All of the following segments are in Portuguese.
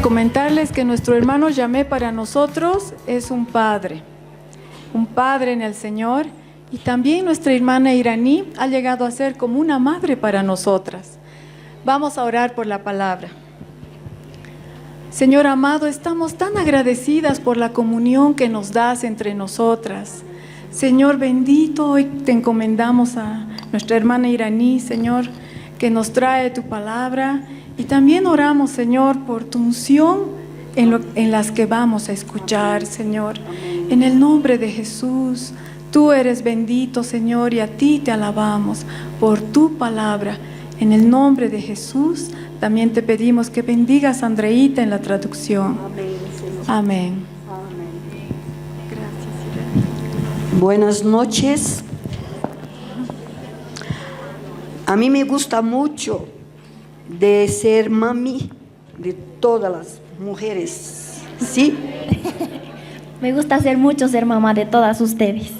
comentarles que nuestro hermano Yamé para nosotros es un padre en el Señor, y también nuestra hermana Iraní ha llegado a ser como una madre para nosotras. Vamos a orar por la palabra. Señor amado, estamos tan agradecidas por la comunión que nos das entre nosotras. Señor bendito, hoy te encomendamos a nuestra hermana Iraní, Señor, que nos trae tu palabra, y también oramos, Señor, por tu unción en las que vamos a escuchar, Señor. En el nombre de Jesús, tú eres bendito, Señor, y a ti te alabamos por tu palabra. En el nombre de Jesús, también te pedimos que bendigas a Andreita en la traducción. Amén. Gracias. Buenas noches. A mí me gusta mucho de ser mami de todas las mujeres, ¿sí? Me gusta ser mamá de todas ustedes.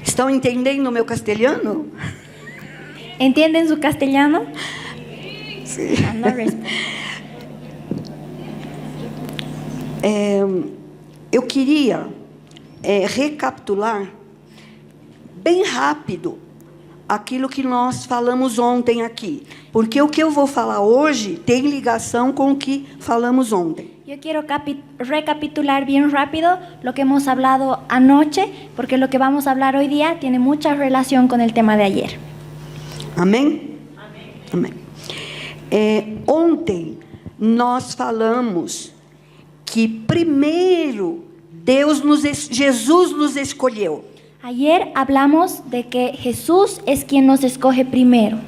Estão entendendo meu castelhano? ¿Entienden su castellano? Sí. No respondo. Eu queria recapitular bem rápido aquilo que nós falamos ontem aqui, porque o que eu vou falar hoje tem ligação com o que falamos ontem. Yo quiero recapitular bien rápido lo que hemos hablado anoche, porque lo que vamos a hablar hoy día tiene mucha relación con el tema de ayer. Amém? Amém. Ontem nós falamos que primeiro Jesus nos escolheu. Ayer hablamos de que Jesús es quien nos escoge primero.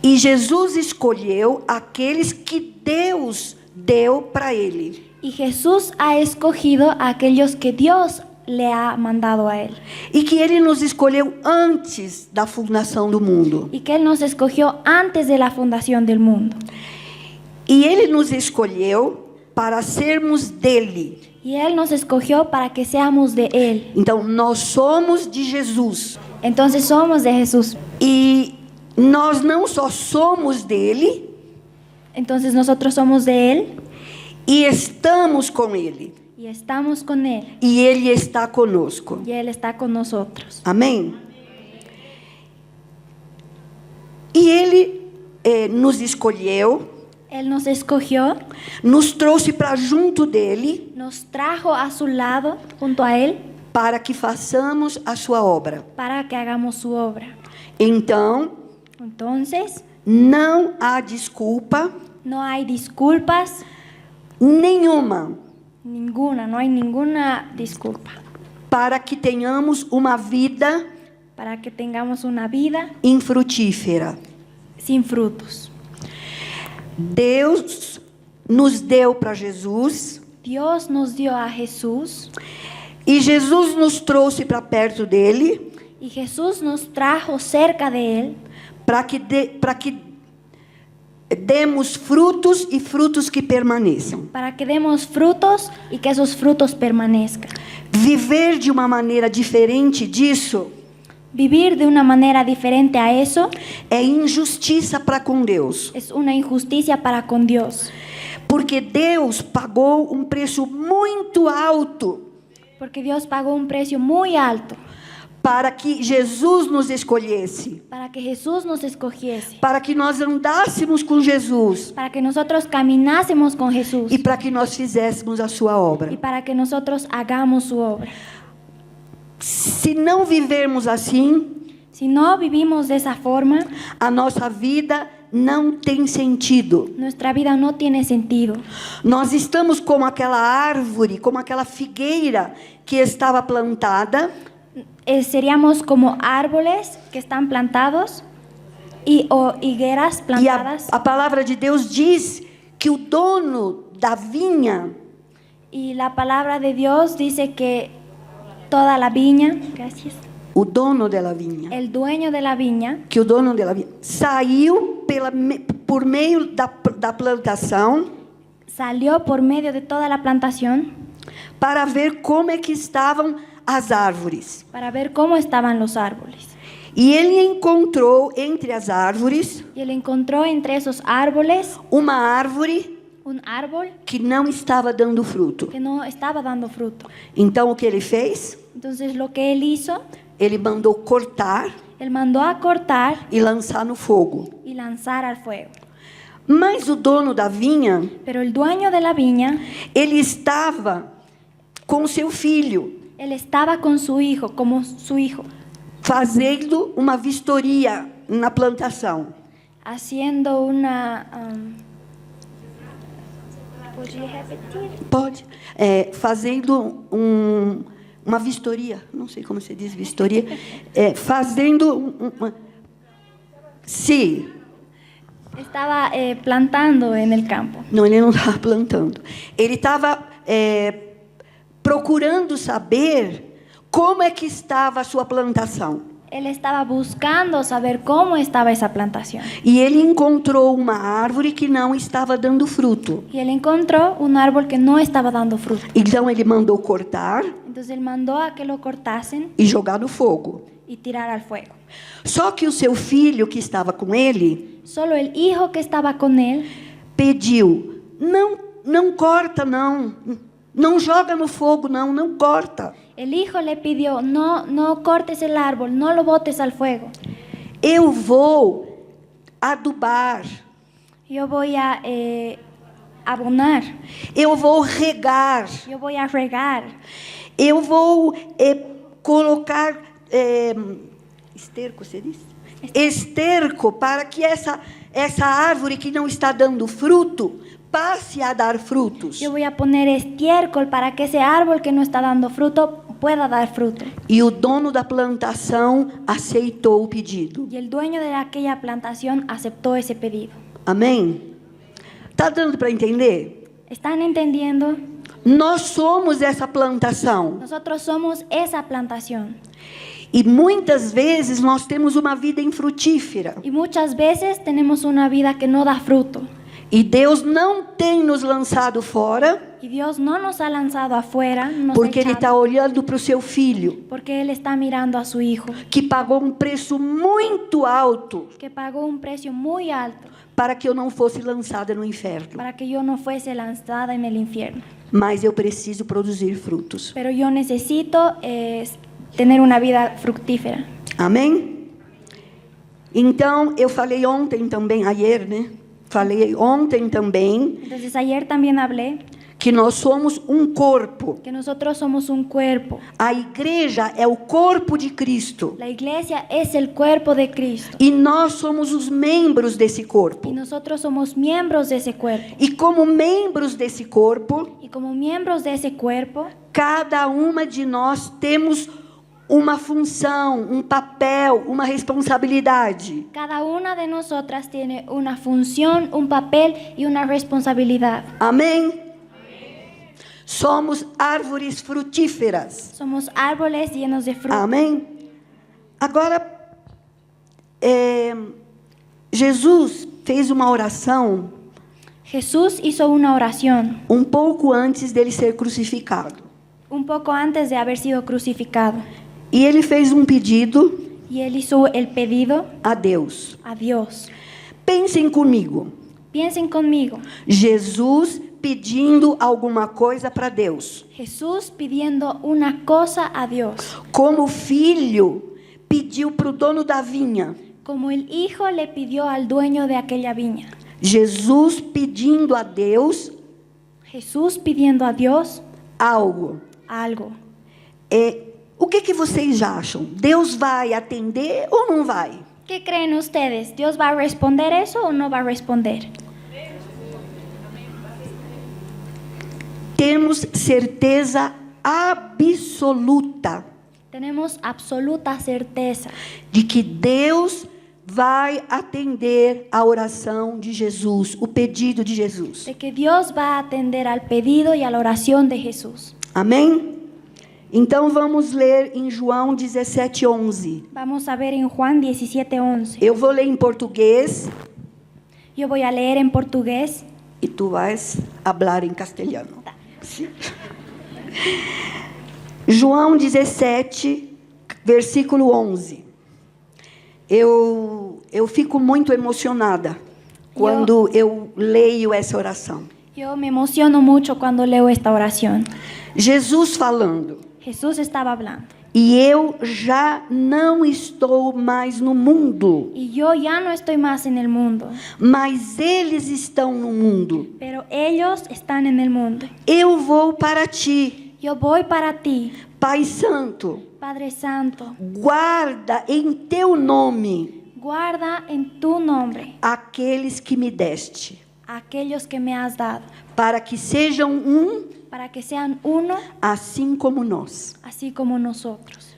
E Jesus escolheu aqueles que Deus deu para ele. Y Jesús ha escogido a aquellos que Dios le ha mandado a él. E que ele nos escolheu antes da fundação do mundo. Y que él nos escogió antes de la fundación del mundo. E ele nos escolheu para sermos dele. Y él nos escogió para que seamos de él. Então nós somos de Jesus. Entonces somos de Jesús. E nós não só somos dele, entonces nosotros somos de él, e estamos com ele. Y estamos con él. E ele está conosco. Y él está con nosotros. Amém? E ele nos escolheu. Él nos escogió, nos trouxe para junto dele, nos trajo a su lado, junto a él, para que façamos a sua obra. Para que hagamos su obra. Entonces, não há desculpa, no hay disculpas nenhuma, no hay ninguna disculpa, para que tenhamos uma vida, infrutífera, sin frutos. Deus nos deu para Jesus. Dios nos dio a Jesús. E Jesus nos trouxe para perto dele. Y Jesús nos trajo cerca de él. Para que demos frutos e frutos que permaneçam. Para que demos frutos y que esos frutos permanezcan. Viver de uma maneira diferente disso. Vivir de una manera diferente a eso é injustiça para com Deus. Es una injusticia para con Dios. Porque Deus pagou um preço muito alto. Porque Dios pagó un precio muy alto. Para que Jesus nos escolhesse. Para que Jesús nos escogiese. Para que nós andássemos com Jesus. Para que nosotros caminásemos con Jesús. E para que nós fizéssemos a sua obra. Y para que nosotros hagamos su obra. Se não vivermos assim, si no vivimos de esa forma, a nossa vida não tem sentido. Nuestra vida no tiene sentido. Nós estamos como aquela árvore, como aquela figueira que estava plantada. Seríamos como árboles que están plantados o higueras plantadas. E a palavra de Deus diz que o dono da vinha. Y la palabra de Dios dice que toda la viña, gracias. O dono da vinha. El dueño de la viña. Que o dono da vinha saiu por meio da plantação. Salió por medio de toda la plantación. Para ver como é que estavam as árvores. Para ver cómo estaban los árboles. E ele encontrou entre as árvores. Y él encontró entre esos árboles. Uma árvore. un árbol que não estava dando fruto. que no estaba dando fruto. Então o que ele fez? Entonces lo que él hizo, Ele mandou cortar él mandó a cortar e lançar no fogo. y lanzar al fuego. Mas o dono da vinha, Pero el dueño de la viña, ele estava com seu filho, él estaba con su hijo, como su hijo, fazendo uma vistoria na plantação. haciendo una... ¿podría repetir? Pode. Fazendo uma vistoria. Não sei como se diz vistoria. Fazendo uma... Sim. Estaba plantando en el campo. Não, ele não estava plantando. Ele estava procurando saber como é que estava a sua plantação. Él estaba buscando saber cómo estaba esa plantación. E ele encontrou uma árvore que não estava dando fruto. Y él encontró un árbol que no estaba dando fruto. Então ele mandou cortar Entonces él mandó a que lo cortasen e jogar no fogo. y tirar al fuego. Só que o seu filho que estava com ele Solo el hijo que estaba con él pediu: não corta, não joga no fogo, não corta. el hijo le pidió, no cortes el árbol, no lo botes al fuego. Eu vou adubar, Yo voy a abonar, eu vou regar, yo voy a regar, eu vou colocar esterco, você diz? Esterco, para que essa árvore que não está dando fruto passe a dar frutos. yo voy a poner estiércol para que ese árbol que no está dando fruto pueda dar fruto. E o dono da plantação aceitou o pedido. Y el dueño de aquella plantación aceptó ese pedido. Amém? Tá dando para entender? ¿Están entendiendo? Nós somos essa plantação. Nosotros somos esa plantación. E muitas vezes nós temos uma vida infrutífera. Y muchas veces tenemos una vida que no da fruto. E Deus não tem nos lançado fora, Y Dios no nos ha lanzado afuera, nos ha porque Ele echado, está olhando para o seu filho, porque Él está mirando a su hijo, que pagou um preço muito alto que pagó un precio muy alto para que eu não fosse lançada no inferno. para que yo no fuese lanzada en el infierno. Mas eu preciso produzir frutos. Pero yo necesito tener una vida fructífera. Amém? Então, eu falei ontem também, né? Falei ontem também Entonces ayer también hablé que nós somos um corpo. que nosotros somos un cuerpo. A igreja é o corpo de Cristo. La iglesia es el cuerpo de Cristo. E nós somos os membros desse Y corpo. nosotros somos miembros de ese cuerpo. E como membros desse corpo, Y como miembros de ese cuerpo, cada uma de nós temos uma função, um papel, uma responsabilidade. cada una de nosotras tiene una función, un papel y una responsabilidad. Amém? Somos árvores frutíferas. Somos árboles llenos de fruto. Amém? Agora, Jesus fez uma oração Jesús hizo una oración um pouco antes dele ser crucificado. un poco antes de haber sido crucificado. E ele fez um pedido Y él hizo el pedido a Deus. a Dios. Pensem comigo. Piensen conmigo. Jesus pedindo alguma coisa para Deus. Jesús pidiendo una cosa a Dios. Como o filho pediu para o dono da vinha. Como el hijo le pidió al dueño de aquella viña. Jesus pedindo a Deus Jesús pidiendo a Dios algo. algo. O que vocês acham? Deus vai atender ou não vai? ¿Qué creen ustedes? ¿Dios va a responder eso o no va a responder? Temos certeza absoluta Tenemos absoluta certeza de que Deus vai atender a oração de Jesus, o pedido de Jesus. de que Dios va a atender al pedido y a la oración de Jesús. Amém? Então vamos ler em João 17:11. Vamos a ver en Juan 17:11. Eu vou ler em português Yo voy a leer en portugués. e tu vais falar em castelhano. João 17, versículo 11. Eu fico muito emocionada quando eu leio essa oração. Yo me emociono mucho cuando leo esta oración. Jesus falando: Jesús estaba hablando. e eu já não estou mais no mundo, Y yo ya no estoy más en el mundo, mas eles estão no mundo. pero ellos están en el mundo. Eu vou para ti, Yo voy para ti, Pai Santo. Padre Santo. Guarda em teu nome Guarda en tu nombre aqueles que me deste, a aquellos que me has dado, para que sejam um, para que sean uno, assim como nós. así como nosotros.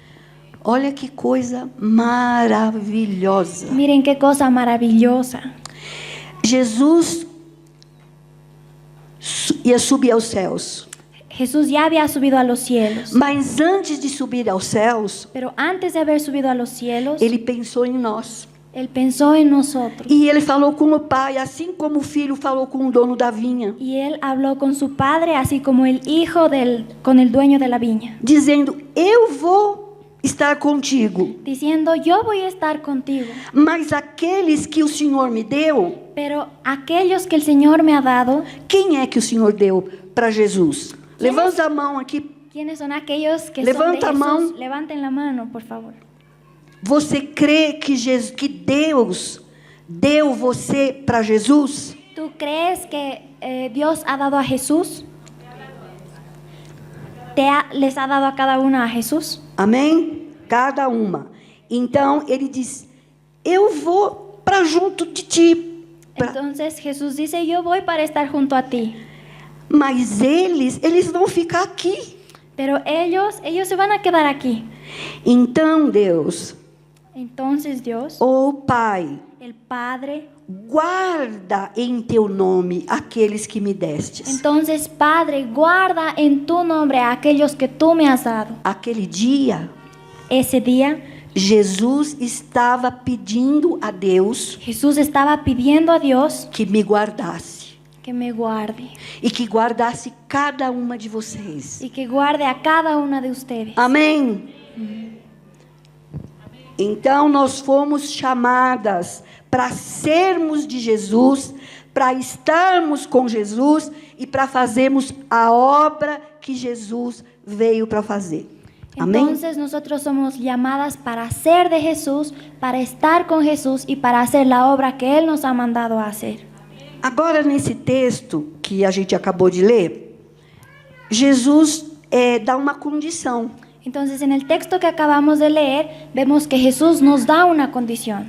Olha que coisa maravilhosa. Miren qué cosa maravillosa. Jesus ia subir aos céus, Jesús ya había subido a los cielos, mas antes de subir aos céus, pero antes de haber subido a los cielos, ele pensou em nós. Él pensó en nosotros. E ele falou com o pai, assim como o filho falou com o dono da vinha, Y él habló con su padre, así como el hijo con el dueño de la viña, dizendo: eu vou estar contigo, diciendo, yo voy a estar contigo, mas aqueles que o Senhor me deu, pero aquellos que el Señor me ha dado, quem é que o Senhor deu para Jesus? Levanta a mão aqui. ¿quiénes son aquellos que Levanta a son de mão. Jesús? Levanten la mano, por favor. Você crê que Deus deu você para Jesus? ¿Tú crees que Dios ha dado a Jesús? ¿Les ha dado a cada una a Jesús? Amém? Cada uma. Então ele diz: eu vou para junto de ti. Entonces Jesús dice, yo voy para estar junto a ti. Mas eles vão ficar aqui. Pero ellos se van a quedar aquí. Então Deus, Entonces Dios, oh Pai, el Padre, guarda em teu nome aqueles que me destes. entonces Padre, guarda en tu nombre a aquellos que tú me has dado. Aquele dia, Ese día, Jesus estava pedindo a Deus Jesús estaba pidiendo a Dios que me guardasse que me guarde e que guardasse cada uma de vocês. y que guarde a cada una de ustedes. Amém? Então nós fomos chamadas para sermos de Jesus, para estarmos com Jesus e para fazermos a obra que Jesus veio para fazer. Amém? Entonces nosotros somos llamadas para ser de Jesús, para estar con Jesús y para hacer la obra que Él nos ha mandado a hacer. Agora, nesse texto que a gente acabou de ler, Jesus dá uma condição. Entonces en el texto que acabamos de leer, vemos que Jesús nos da una condición,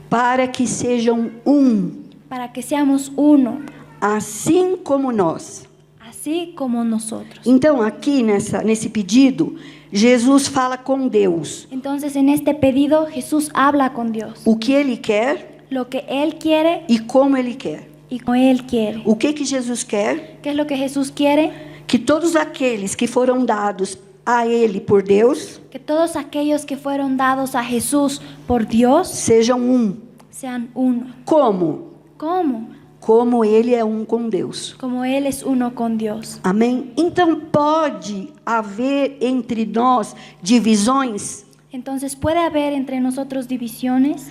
Para que sejam um, para que seamos uno, assim como nós. así como nosotros. Então, aqui nesse pedido, Jesus fala com Deus Entonces en este pedido Jesús habla con Dios, o que Ele quer lo que Él quiere e como Ele quer. y como Él quiere. O que Jesus quer? ¿Qué es lo que Jesús quiere? Que todos aqueles que foram dados a Ele por Deus Que todos aquellos que fueron dados a Jesús por Dios sejam um. sean uno. Como? ¿Cómo? Como Ele é um com Deus. Como Él es uno con Dios. Amém? Então, pode haver entre nós divisões? Entonces, ¿puede haber entre nosotros divisiones?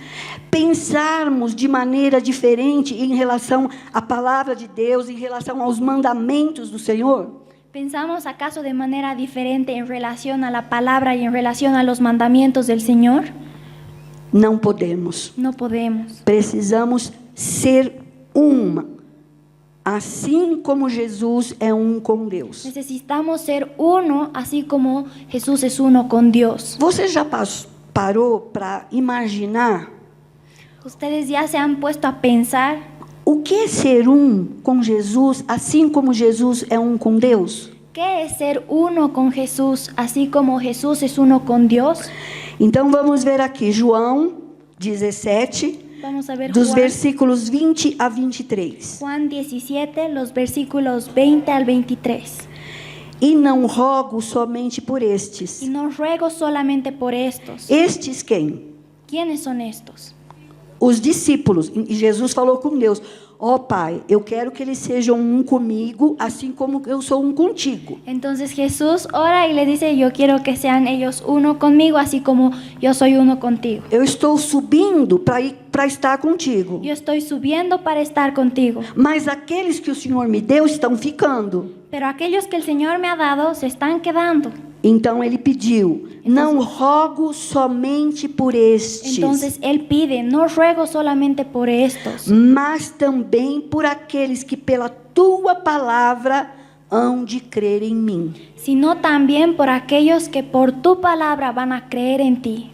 Pensarmos de maneira diferente em relação à palavra de Deus, em relação aos mandamentos do Senhor? ¿Pensamos acaso de manera diferente en relación a la palabra y en relación a los mandamientos del Señor? Não podemos. No podemos. Precisamos ser uma, assim como Jesus é um com Deus. Necesitamos ser uno, así como Jesús es uno con Dios. Você já parou para imaginar ¿Ustedes ya se han puesto a pensar o que é ser um com Jesus, assim como Jesus é um com Deus? qué es ser uno con Jesús, así como Jesús es uno con Dios? Então vamos ver aqui João 17, Vamos a ver dos Juan, versículos 20 a 23. Juan 17, los versículos 20 al 23. E não rogo somente por estes. Y no ruego solamente por estos. Estes quem? ¿Quiénes son estos? Os discípulos. E Jesus falou com Deus. ó Pai, eu quero que eles sejam um comigo, assim como eu sou um contigo. Entonces Jesús ora y le dice, yo quiero que sean ellos uno conmigo, así como yo soy uno contigo. Eu estou subindo para estar contigo. Yo estoy subiendo para estar contigo. Mas aqueles que o Senhor me deu estão ficando. Pero aquellos que el Señor me ha dado se están quedando. Então ele pediu, não rogo somente por estes, Entonces Él pide, no ruego solamente por estos, mas também por aqueles que pela tua palavra hão de crer em mim. sino también por aquellos que por tu palabra van a creer en ti.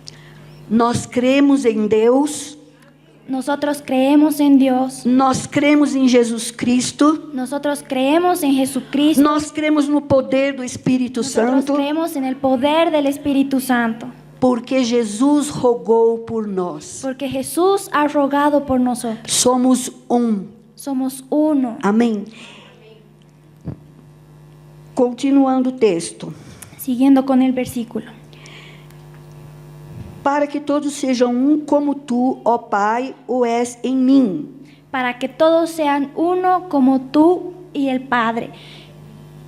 Nós cremos em Deus, Nosotros creemos en Dios, nós cremos em Jesus Cristo, nosotros creemos en Jesucristo, nós cremos no poder do Espírito nosotros Santo, creemos en el poder del Espíritu Santo, porque Jesus rogou por nós. porque Jesús ha rogado por nosotros. Somos um. Somos uno. Amém? Continuando o texto. Siguiendo con el versículo. Para que todos sejam um como tu, ó Pai, o és em mim. Para que todos sean uno como tú y el Padre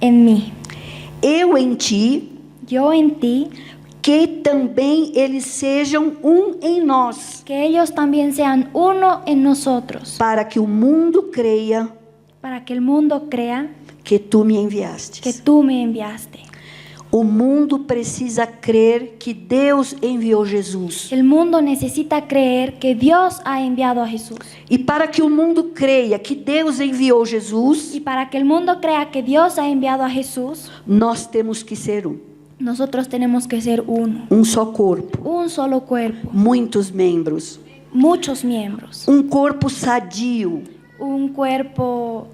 en mí. Eu em ti, Yo en ti, que também eles sejam um em nós, que ellos también sean uno en nosotros. para que o mundo creia Para que el mundo crea que tu me que enviastes. tú me enviaste. O mundo precisa crer que Deus enviou Jesus. El mundo necesita creer que Dios ha enviado a Jesús. E para que o mundo creia que Deus enviou Jesus, Y para que el mundo crea que Dios ha enviado a Jesús, nós temos que ser um. nosotros tenemos que ser uno. Um só corpo, Un solo cuerpo, muitos membros. muchos miembros. Um corpo sadio, Un cuerpo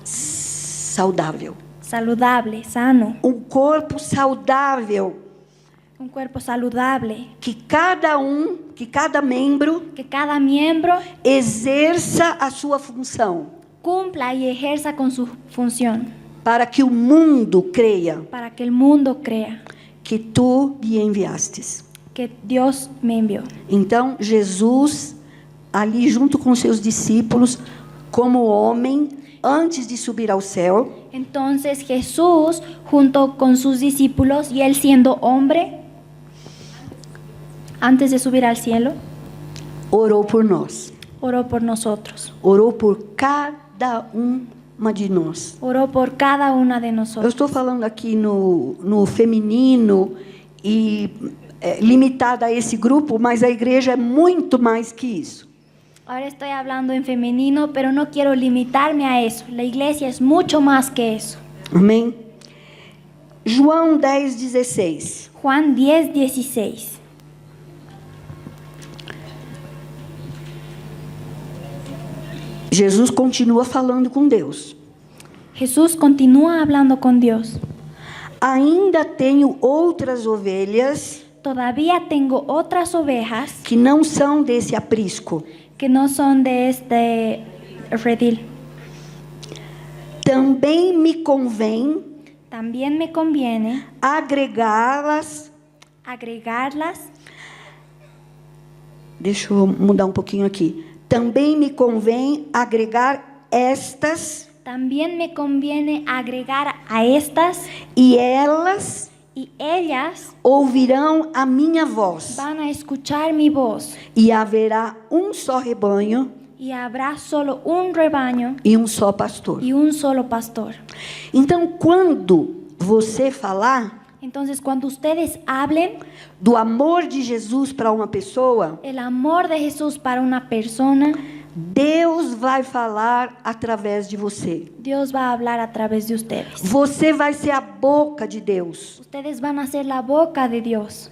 saudável. saludable, sano. Um corpo saudável, Un cuerpo saludable. que cada membro Que cada miembro exerça a sua função, cumpla y ejerza con su función. para que o mundo creia Para que el mundo crea que tu me enviastes. que Dios me envió. Então, Jesus, ali junto com seus discípulos, como homem, antes de subir ao céu, Entonces Jesús, junto con sus discípulos y él siendo hombre, antes de subir al cielo, orou por nós. oró por nosotros. Orou por cada uma de nós. Oró por cada una de Eu nosotros. estou falando aqui no feminino e limitada a esse grupo, mas a igreja é muito mais que isso. Ahora estoy hablando en femenino, pero no quiero limitarme a eso. La iglesia es mucho más que eso. Amém? João 10:16. Juan 10:16. Jesus continua falando com Deus. Jesús continúa hablando con Dios. Ainda tenho outras ovelhas Todavía tengo otras ovejas que não são desse aprisco. que no son de este redil. Também me convém También me conviene agregá-las. agregarlas. Deixa eu mudar um pouquinho aqui. Também me convém agregar estas, También me conviene agregar a estas, e elas y ellas ouvirão a minha voz. van a escuchar mi voz. E haverá um só rebanho Y habrá solo un rebaño e um só pastor. y un solo pastor. Então, quando você falar Entonces, cuando ustedes hablen do amor de Jesus para uma pessoa, el amor de Jesús para una persona, Deus vai falar através de você. Dios va a hablar a través de ustedes. Você vai ser a boca de Deus. Ustedes van a ser la boca de Dios.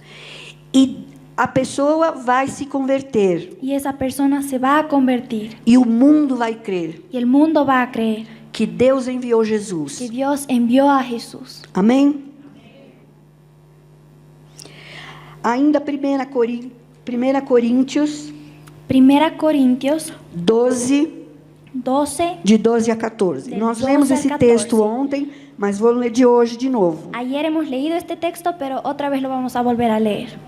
E a pessoa vai se converter. Y esa persona se va a convertir. E o mundo vai crer Y el mundo va a creer que Deus enviou que Jesus. Dios envió a Jesús. Amém? Ainda 1 Coríntios 1 Corintios 12, 12. de 12 a 14. Del Nós 12 lemos al esse 14. texto ontem, mas vou ler de hoje de novo. Ayer hemos leído este texto, pero otra vez lo vamos a volver a leer.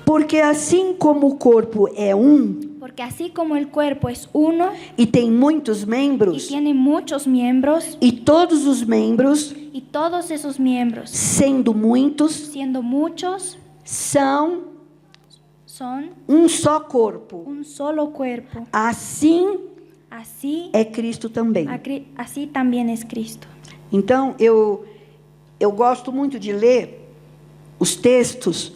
Porque assim como o corpo é um, Porque Porque así como el cuerpo es uno e tem muitos y membros, tiene muchos miembros, e todos os membros, y todos esos miembros, sendo muitos, siendo muchos, são son só corpo. un solo cuerpo. Assim Así, é Cristo também. así también es Cristo. Então, eu gosto muito de ler os textos,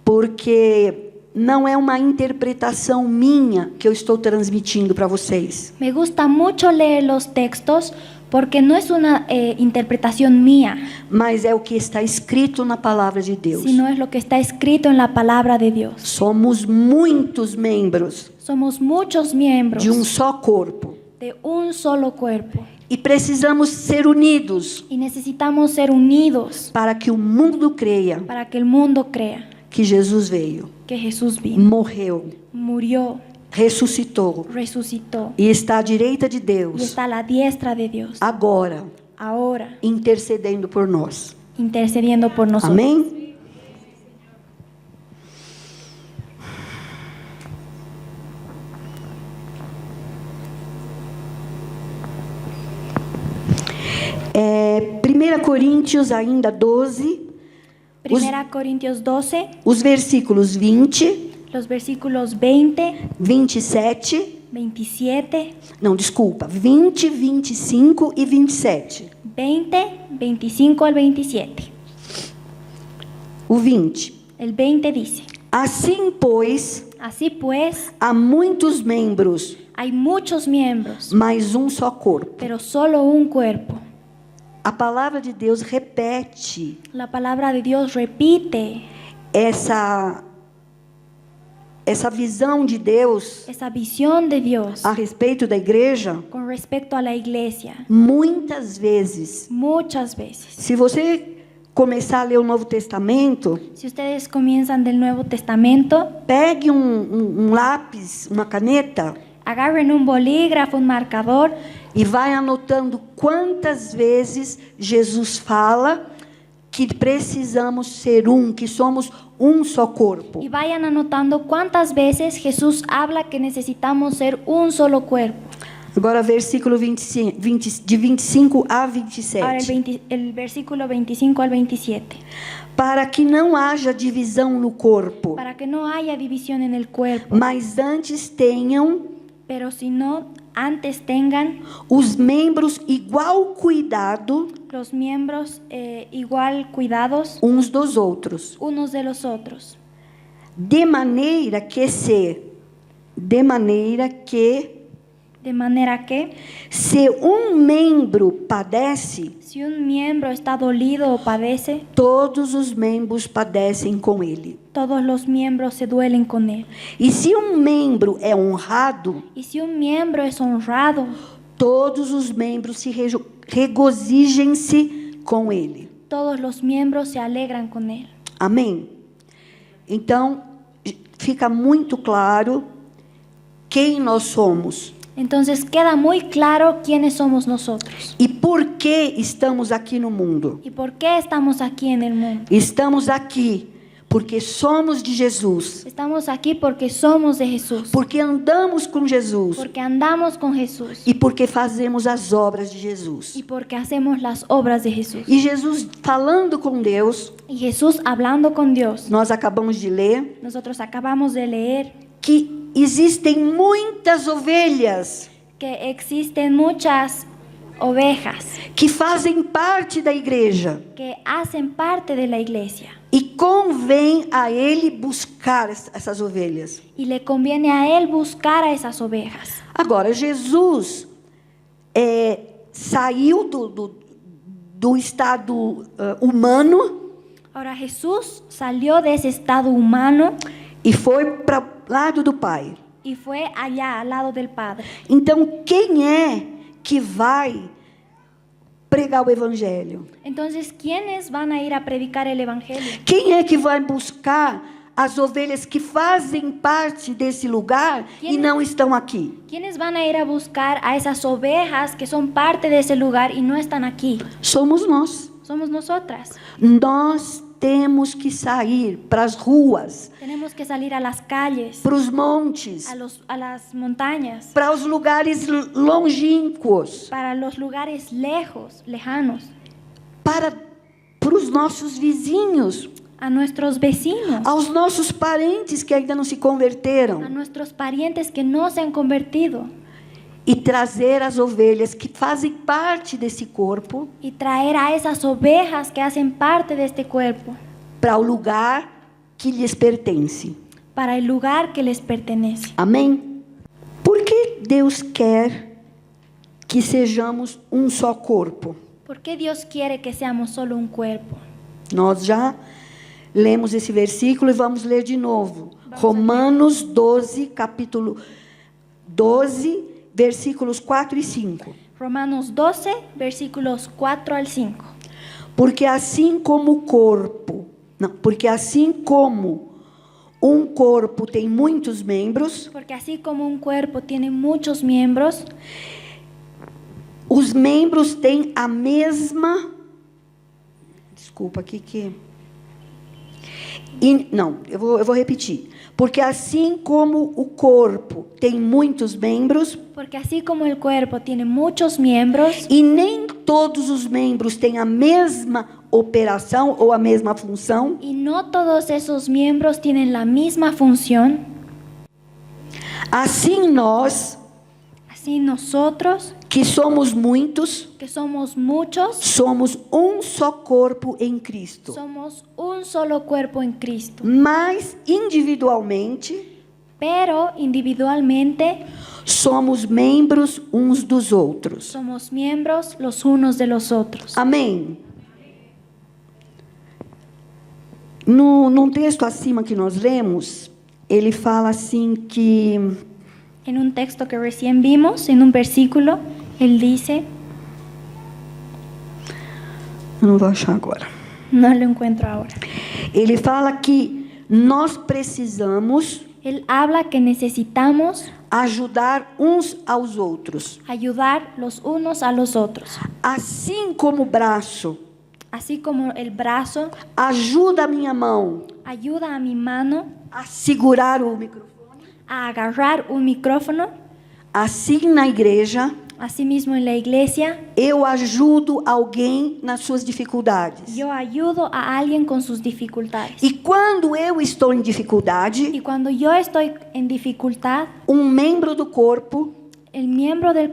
porque não é uma interpretação minha que eu estou transmitindo para vocês. Me gusta mucho leer los textos porque no es una interpretación mía, Mas é o que está escrito na palavra de Deus. sino es lo que está escrito en la palabra de Dios. Somos muitos membros Somos muchos miembros de só corpo. de un solo cuerpo E precisamos ser unidos y necesitamos ser unidos para que o mundo creia para que el mundo crea que Jesus veio, que Jesús vino, morreu, murió, ressuscitou resucitó e está à direita de y Deus, está a la diestra de Dios, agora, ahora intercedendo por nós. intercediendo por nosotros. Amém? É, 1 Coríntios ainda 12, 1 Corintios 12, os versículos 20, los versículos 20, 27, 27, não, desculpa, 20, 25 e 27. 20, 25 al 27. O 20. El 20 dice: Assim, pois, así pues, há muitos membros, hay muchos miembros, mas só corpo. pero solo un cuerpo. A palavra de Deus repete La palabra de Dios repite essa visão de Deus esa visión de Dios a respeito da igreja con respecto a la iglesia muitas vezes. muchas veces. Se você começar a ler o Novo Testamento, Si ustedes comienzan del Nuevo Testamento, pegue lápis, uma caneta agarren un bolígrafo, un marcador e vai anotando quantas vezes Jesus fala que precisamos ser que somos só corpo. y vayan anotando cuántas veces Jesús habla que necesitamos ser un solo cuerpo. Agora, versículo 25, de 25 a Ahora 27. el versículo 25 al 27. Para que não haja divisão no corpo, Para que no haya división en el cuerpo, mas antes tenham pero si no, antes tengan os membros igual cuidado los miembros igual cuidados uns dos outros, unos de los otros, de maneira que se membro padece, si un miembro está dolido o padece, todos os membros padecem com ele. todos los miembros se duelen con él. E se membro é honrado, Y si un miembro es honrado, todos os membros se regozijem-se com ele. todos los miembros se alegran con él. Amém? Então, fica muito claro quem nós somos Entonces queda muy claro quiénes somos nosotros e por que estamos aqui no mundo. y por qué estamos aquí en el mundo. Estamos aqui porque somos de Jesus, Estamos aquí porque somos de Jesús, porque andamos com Jesus porque andamos con Jesús e porque fazemos as obras de Jesus. y porque hacemos las obras de Jesús. E Jesus falando com Deus, Y Jesús hablando con Dios, nós acabamos de ler nosotros acabamos de leer que existem muitas ovelhas que existen muchas ovejas que fazem parte da igreja que hacen parte de la iglesia e convém a ele buscar essas ovelhas. y le conviene a él buscar a esas ovejas. Agora, Jesus saiu do estado humano Ahora Jesús salió de ese estado humano e foi para o lado do Pai. y fue allá al lado del Padre. Então, quem é que vai pregar o evangelho? Entonces, ¿quiénes van a ir a predicar el evangelio? Quem é que vai buscar as ovelhas que fazem parte desse lugar e não estão aqui? ¿Quiénes van a ir a buscar a esas ovejas que son parte de ese lugar y no están aquí? Somos nós. Somos nosotras. Nós temos que sair para as ruas, Tenemos que salir a las calles, para os montes, a las montañas, para os lugares longínquos, para los lugares lejanos, para os nossos vizinhos, a nuestros vecinos, aos nossos parentes que ainda não se a converteram, nuestros parientes que no se han convertido e trazer as ovelhas que fazem parte desse corpo y traer a esas ovejas que hacen parte de este cuerpo para o lugar que lhes pertence. para el lugar que les pertenece. Amém? Por que Deus quer que sejamos um só corpo? ¿Por qué Dios quiere que seamos solo un cuerpo? Nós já lemos esse versículo e vamos ler de novo. Romanos 12, capítulo 12, versículos 4 e 5. Romanos 12, versículos 4 al 5. Porque assim como o corpo, porque assim como um corpo tem muitos membros, Porque así como un cuerpo tiene muchos miembros, os membros têm a mesma. Desculpa aqui que. Não, eu vou repetir. Porque assim como o corpo tem muitos membros, porque así como el cuerpo tiene muchos miembros e nem todos os membros têm a mesma operação ou a mesma função, y no todos esos miembros tienen la misma función, assim nós, así nosotros, que somos muitos, que somos muchos, somos um só corpo em Cristo. somos un solo cuerpo en Cristo, Mas individualmente pero individualmente somos membros uns dos outros. somos miembros los unos de los otros. Amém? Num texto acima que nós lemos, ele fala assim que... En un texto que recién vimos, en un versículo, él dice, Não vou achar agora. no lo encuentro ahora, Ele fala que nós precisamos él habla que necesitamos ajudar uns aos outros. ayudar los unos a los otros. Assim como o braço Así como el brazo ajuda a minha mão ayuda a mi mano a segurar o microfone, a agarrar un micrófono, assim na igreja asimismo en la iglesia, eu ajudo alguém nas suas dificuldades. yo ayudo a alguien con sus dificultades. E quando eu estou em dificuldade, Y cuando yo estoy en dificultad, um membro do corpo un miembro del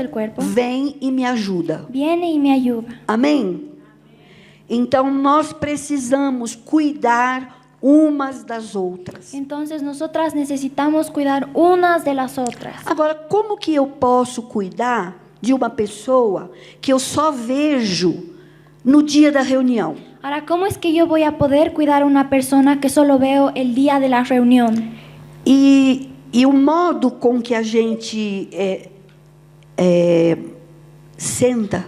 cuerpo, vem e me ajuda. viene y me ayuda. Amém? Então nós precisamos cuidar umas das outras. Entonces nosotras necesitamos cuidar unas de las otras. Agora, como que eu posso cuidar de uma pessoa que eu só vejo no dia da reunião? Ahora, ¿cómo es que yo voy a poder cuidar a una persona que solo veo el día de la reunión? E o modo com que a gente senta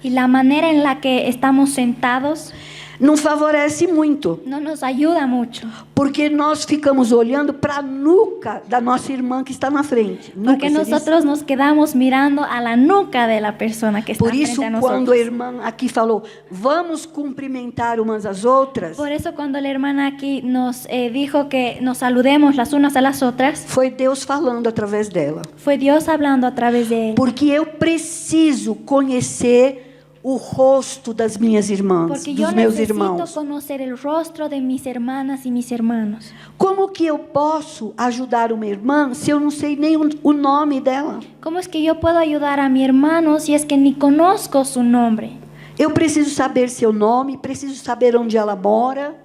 Y la manera en la que estamos sentados não favorece muito, no nos ayuda mucho. porque nós ficamos olhando para a nuca da nossa irmã que está na frente. Nuca, Porque você disse? nosotros nos quedamos mirando a la nuca de la persona que está Por isso, frente a quando nosotros. a irmã aqui falou, vamos cumprimentar umas às outras, Por eso cuando la hermana aquí nos dijo que nos saludemos las unas a las otras, foi Deus falando através dela. fue Dios hablando a través de él. Porque eu preciso conhecer o rosto das minhas irmãs, Porque yo dos meus necesito irmãos. conocer el rostro de mis hermanas y mis hermanos. Como que eu posso ajudar uma irmã se eu não sei nem o nome dela? ¿Cómo es que yo puedo ayudar a mi hermano si es que ni conozco su nombre? Eu preciso saber seu nome, preciso saber onde ela mora.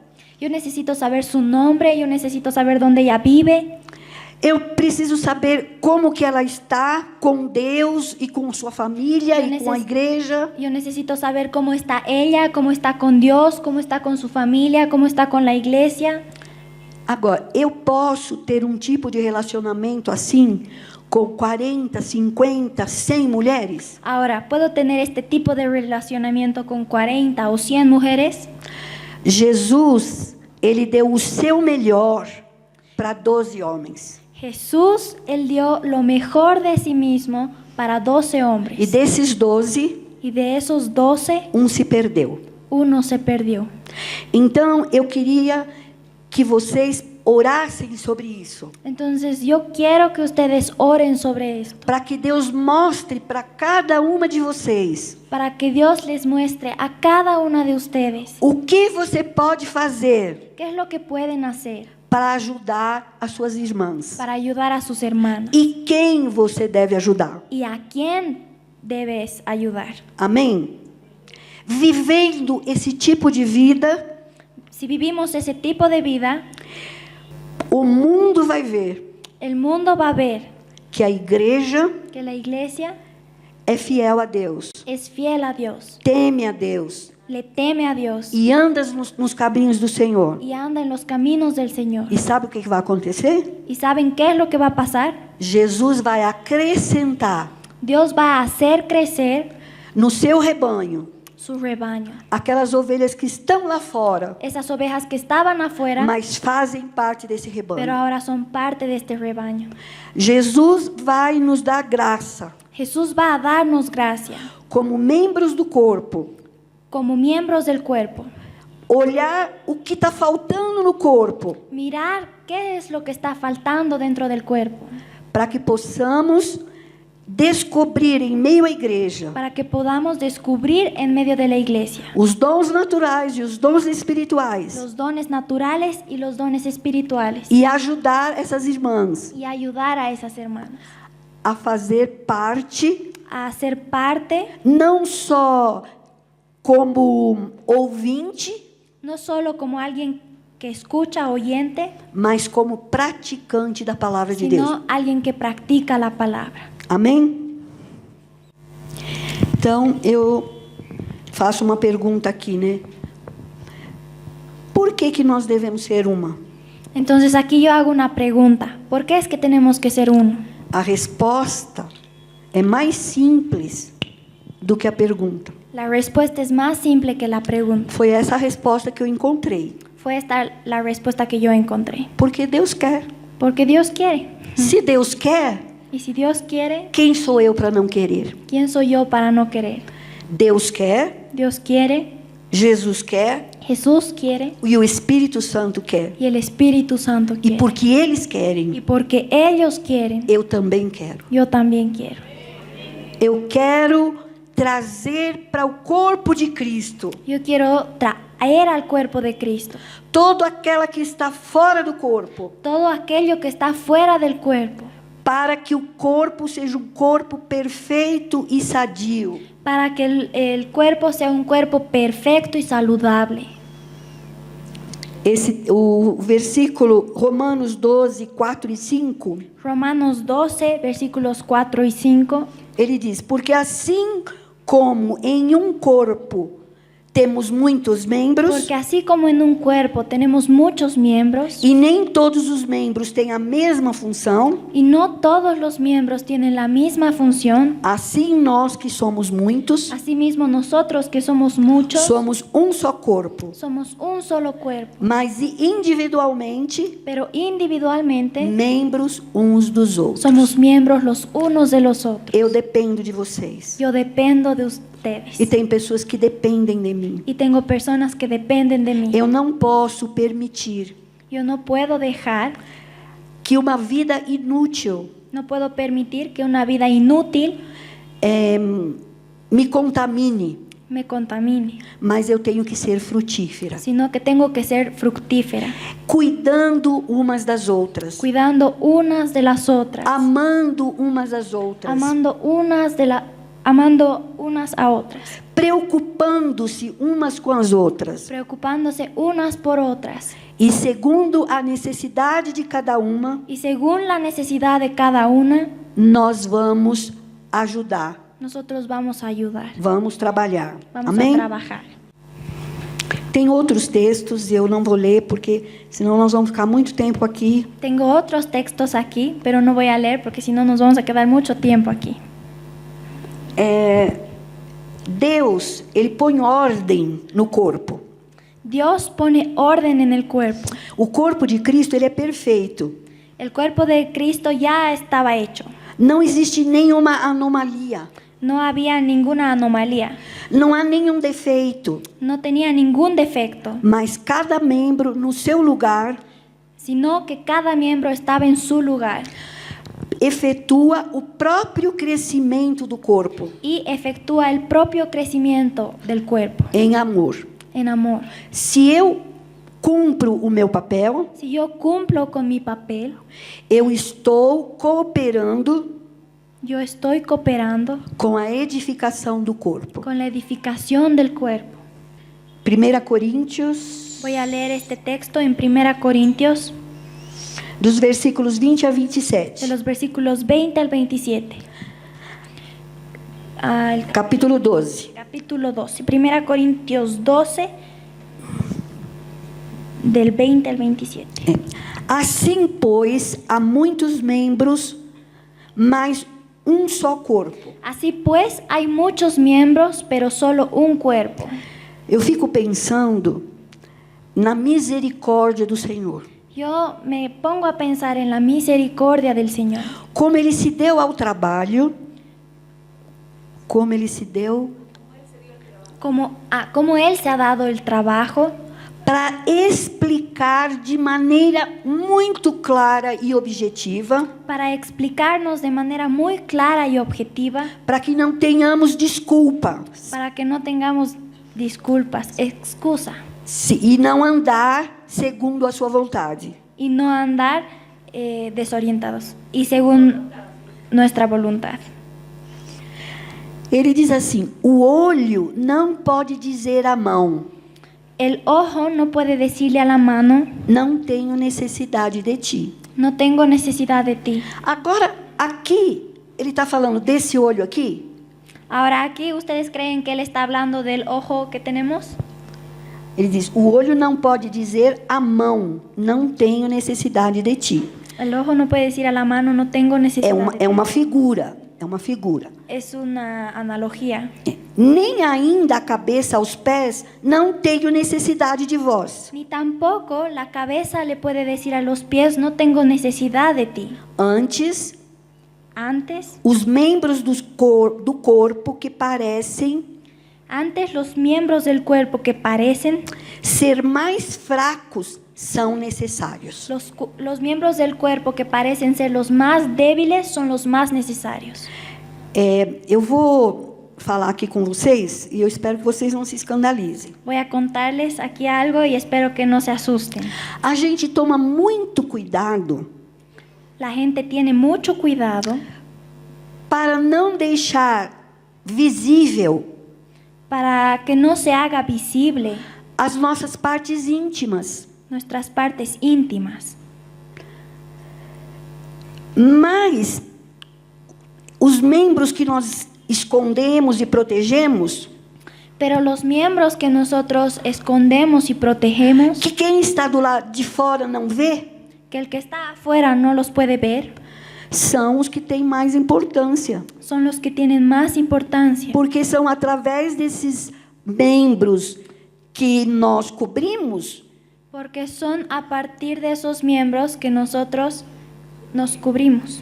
Yo necesito saber su nombre, yo necesito saber dónde ella vive. Eu preciso saber como que ela está com Deus e com sua família e com a igreja. Yo necesito saber cómo está ella, cómo está con Dios, cómo está con su familia, cómo está con la iglesia. Agora, eu posso ter um tipo de relacionamento assim com 40, 50, 100 mulheres? Ahora, ¿puedo tener este tipo de relacionamiento con 40 o 100 mujeres? Jesus, ele deu o seu melhor para 12 homens. Jesús, él dio lo mejor de sí mismo para 12 hombres. E desses 12, Y de esos 12, um se perdeu. uno se perdió. Então, eu queria que vocês orassem sobre isso, Entonces yo quiero que ustedes oren sobre esto, para que Deus mostre para cada uma de vocês para que Dios les muestre a cada una de ustedes o que você pode fazer qué es lo que pueden hacer para ajudar as suas irmãs para ayudar a sus hermanos e quem você deve ajudar. y a quién debes ayudar. Amém? Vivendo esse tipo de vida, Si vivimos ese tipo de vida, o mundo vai ver el mundo va a ver que a igreja que la iglesia é fiel a Deus, es fiel a Dios, teme a Deus le teme a Dios e anda nos caminhos do Senhor. y anda en los caminos del Señor. E sabe o que vai acontecer? ¿Y saben qué es lo que va a pasar? Jesus vai acrescentar Dios va a hacer crecer no seu rebanho su rebaño. aquelas ovelhas que estão lá fora, Esas ovejas que estaban afuera, mas fazem parte desse pero rebanho. ahora son parte de este rebaño. Jesus vai nos dar graça Jesús va a darnos gracia como membros do corpo, como miembros del cuerpo. olhar o que está faltando no corpo, Mirar qué es lo que está faltando dentro del cuerpo, para que possamos descobrir em meio à igreja para que podamos descubrir en medio de la iglesia os dons naturais e os dons espirituais los dones naturales y los dones espirituales e ajudar essas irmãs y ayudar a esas hermanas a fazer parte, a ser parte, não só como ouvinte, no solo como alguien que escucha, oyente, mas como praticante da palavra de Deus. sino alguien que practica la palabra. Amém? Então, eu faço uma pergunta aqui, né? Por que nós devemos ser uma? Entonces aquí yo hago una pregunta. ¿Por qué es que tenemos que ser uno? A resposta é mais simples do que a pergunta. La respuesta es más simple que la pregunta. Foi essa a resposta que eu encontrei. Fue esta la respuesta que yo encontré. Porque Deus quer. Porque Dios quiere. Se Deus quer, Y si Dios quiere, quem sou eu para não querer? ¿quién soy yo para no querer? Deus quer, Dios quiere, Jesus quer Jesús quiere e o Espírito Santo quer. y el Espíritu Santo E quiere. porque eles Y querem, porque ellos quieren, eu também quero. yo también quiero. Eu quero trazer para o corpo de Cristo Yo quiero traer al cuerpo de Cristo todo aquela que está fora do corpo, todo aquello que está fuera del cuerpo, para que o corpo seja um corpo perfeito e sadio. para que el cuerpo sea un cuerpo perfecto y saludable. O versículo Romanos 12, 4 e 5, Romanos 12, versículos 4 y 5, ele diz: porque assim como em um corpo temos muitos membros, porque así como en un cuerpo tenemos muchos miembros e nem todos os membros têm a mesma função, y no todos los miembros tienen la misma función, assim nós que somos muitos, asimismo nosotros que somos muchos, somos um só corpo, somos un solo cuerpo, mas individualmente pero individualmente membros uns dos outros. somos miembros los unos de los otros. Eu dependo de vocês. Yo dependo de ustedes E tem pessoas que dependem de mim. y tengo personas que dependen de mí. Eu não posso permitir Yo no puedo dejar, que uma vida inútil no puedo permitir que una vida inútil me contamine, me contamine, mas eu tenho que ser frutífera, sino que tengo que ser fructífera, cuidando umas das outras, cuidando unas de las otras, amando umas às outras, amando unas a otras, preocupando-se umas com as outras preocupándose unas por otras e segundo a necessidade de cada uma, y según la necesidad de cada una, nós vamos ajudar, nosotros vamos a ayudar, vamos trabalhar. vamos Amém? a trabajar. Tem outros textos, eu não vou ler porque senão nós vamos ficar muito tempo aqui. Tengo otros textos aquí, pero no voy a leer porque si no nos vamos a quedar mucho tiempo aquí. Deus, ele põe ordem no corpo. Dios pone orden en el cuerpo. O corpo de Cristo, ele é perfeito. El cuerpo de Cristo ya estaba hecho. Não existe nenhuma anomalia. No había ninguna anomalía, não há nenhum defeito, no tenía ningún defecto, mas cada membro no seu lugar sino que cada miembro estaba en su lugar efetua o próprio crescimento do corpo y efectúa el propio crecimiento del cuerpo em amor. en amor. Se eu cumpro o meu papel, Si yo cumplo con mi papel, eu estou cooperando yo estoy cooperando com a edificação do corpo. con la edificación del cuerpo. 1 Coríntios, Voy a leer este texto en 1 Corintios, dos versículos 20 a de 27. los versículos 20 al 27. Al Capítulo 12. capítulo 12. 1 Corintios 12, del 20 al 27. Assim, pois, há muitos membros, mas um só corpo. Así pues, hay muchos miembros, pero solo un cuerpo. Eu fico pensando na misericórdia do Senhor. Yo me pongo a pensar en la misericordia del Señor. Como Ele se deu ao trabalho, como Ele se deu Como Él se ha dado el trabajo para explicar de maneira muito clara e objetiva, para explicarnos de manera muy clara y objetiva, para que não tenhamos desculpa para que no tengamos disculpas, excusa, e não andar segundo a sua vontade. y no andar desorientados y según nuestra voluntad. Ele diz assim: o olho não pode dizer à mão, El ojo no puede decirle a la mano, não tenho necessidade de ti. no tengo necesidad de ti. Agora, aqui, ele está falando desse olho aqui? Ahora aquí, ¿ustedes creen que Él está hablando del ojo que tenemos? Ele diz: o olho não pode dizer à mão, não tenho necessidade de ti. El ojo no puede decir a la mano, no tengo necesidad de ti. É uma figura, é uma figura. Es una analogía. Nem ainda a cabeça aos pés, não tenho necessidade de vós. Ni tampoco la cabeza le puede decir a los pies, no tengo necesidad de ti. Antes, Antes os membros do corpo que parecem los miembros del cuerpo que parecen, ser mais fracos são necessários. los miembros del cuerpo que parecen ser los más débiles son los más necesarios. Eu vou falar aqui com vocês e eu espero que vocês não se escandalizem. Voy a contarles aquí algo y espero que no se asusten. A gente toma muito cuidado La gente tiene mucho cuidado para não deixar visível para que no se haga visible as nossas partes íntimas. nuestras partes íntimas. Mas os membros que nós escondemos e protegemos, Pero los miembros que nosotros escondemos y protegemos, que quem está do lado de fora não vê, que el que está afuera no los puede ver, são os que têm mais importância. son los que tienen más importancia. Porque são através desses membros que nós cobrimos Porque son a partir de esos miembros que nosotros nos cubrimos.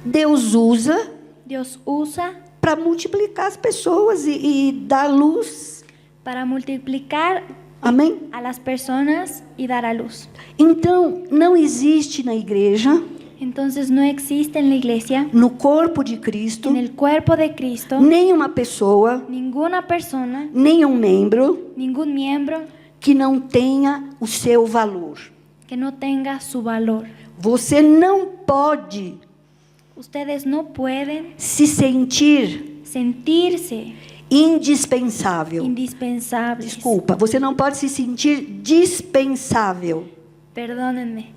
Deus usa Dios usa para multiplicar as pessoas e dar luz. para multiplicar Amém? a las personas y dar a luz. Então, não existe na igreja, Entonces no existe en la iglesia, no corpo de Cristo, en el cuerpo de Cristo, nenhuma pessoa, ninguna persona, nenhum membro ningún miembro que não tenha o seu valor. que no tenga su valor. Você não pode Ustedes no pueden se sentir sentirse indispensável. indispensables. Desculpa, você não pode se sentir dispensável. Perdónenme.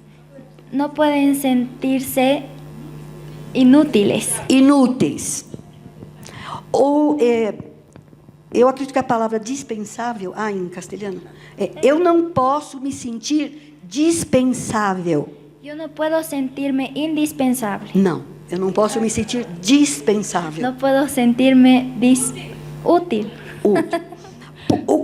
No pueden sentirse inútiles. Inúteis. Ou, eu acredito que a palavra dispensável, em castelhano, eu não posso me sentir dispensável. Yo no puedo sentirme indispensable. Não, eu não posso me sentir dispensável. No puedo sentirme útil.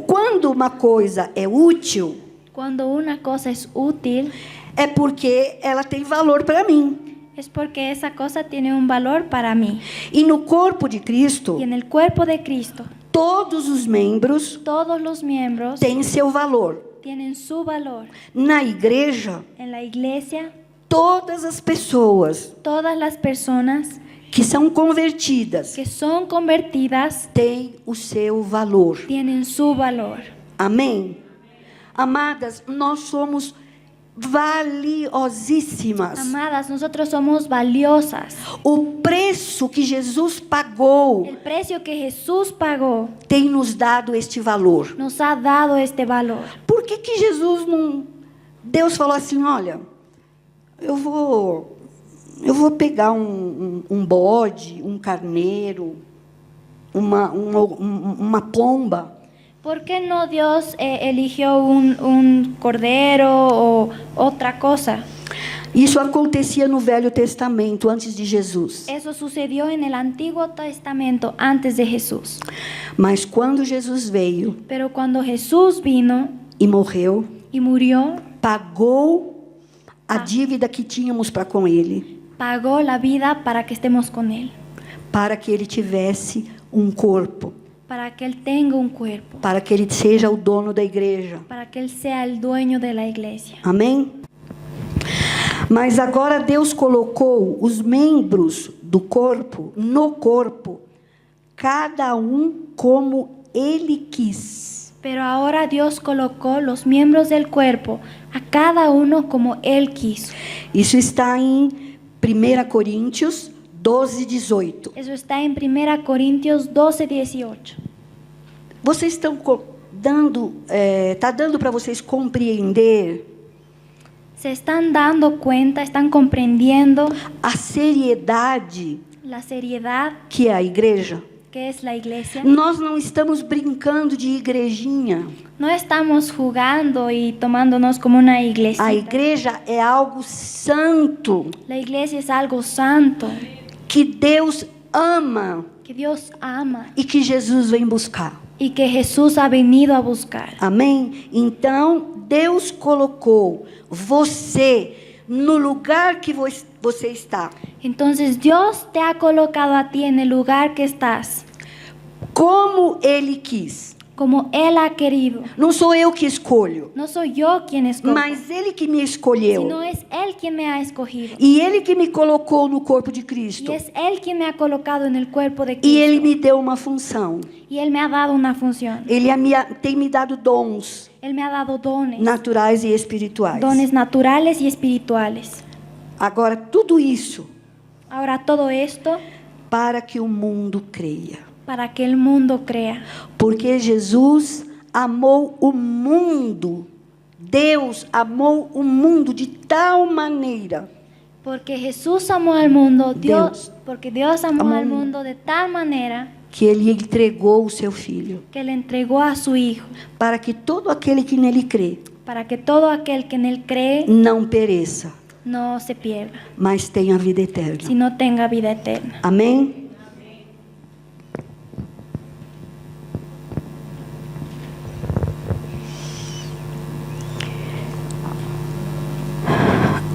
Quando uma coisa é útil, Cuando una cosa es útil, é porque ela tem valor para mim. es porque esa cosa tiene un valor para mí. E no corpo de Cristo, Y en el cuerpo de Cristo, todos os membros todos los miembros têm seu valor. tienen su valor. Na igreja, En la iglesia, todas as pessoas todas las personas que são convertidas que son convertidas têm o seu valor. tienen su valor. Amém? Amadas, nós somos valiosíssimas. Amadas, nosotros somos valiosas. O preço que Jesus pagou El precio que Jesús pagó tem nos dado este valor. nos ha dado este valor. Por que que Jesus não... Deus falou assim, olha, eu vou pegar um bode, um carneiro, uma pomba. ¿Por qué no Dios eligió un cordero o otra cosa? Isso acontecia no Velho Testamento, antes de Jesus. Eso sucedió en el Antiguo Testamento antes de Jesús. Mas quando Jesus veio Pero cuando Jesús vino e morreu, y murió, pagou a dívida que tínhamos para com Ele, pagó la vida para que estemos con Él, para que Ele tivesse um corpo, para que Él tenga un cuerpo, para que Ele seja o dono da igreja. para que Él sea el dueño de la iglesia. Amém? Mas agora Deus colocou os membros do corpo, no corpo, cada um como Ele quis. Pero ahora Dios colocó los miembros del cuerpo a cada uno como Él quiso. Isso está em 1 Coríntios 12, 18. Eso está en 1 Corintios 12, 18. Vocês estão dando para vocês compreender Se están dando cuenta, están comprendiendo a seriedade la seriedad que é a igreja? que es la iglesia. Nós não estamos brincando de igrejinha. No estamos jugando y tomándonos como una iglesia. A igreja é algo santo, La iglesia es algo santo que Deus ama que Dios ama e que Jesus vem buscar. y que Jesús ha venido a buscar. Amém? Então, Deus colocou você no lugar que você está. Entonces Dios te ha colocado a ti en el lugar que estás, Como Ele quis. como Él ha querido. Não sou eu que escolho, No soy yo quien escoge, mas Ele que me escolheu. sino es Él quien me ha escogido. E Ele que me colocou no corpo de Y Cristo. es Él quien me ha colocado en el cuerpo de E Ele Cristo. me deu uma função. Y Él me ha dado una función. Ele tem me dado dons Él me ha dado dones. naturais e espirituais. Dones naturales y espirituales. Agora, tudo isso Ahora todo esto para que o mundo creia. para que el mundo crea. Porque Jesus amou o mundo. Deus amou o mundo de tal maneira Porque Jesús amó al mundo, Dios porque Dios amó amó al al mundo de tal manera que Ele entregou o seu Filho, que le entregó a su Hijo, para que todo aquele que nele crê para que todo aquel que en Él cree não pereça, no se pierda, mas tenha vida eterna. sino tenga vida eterna. Amém?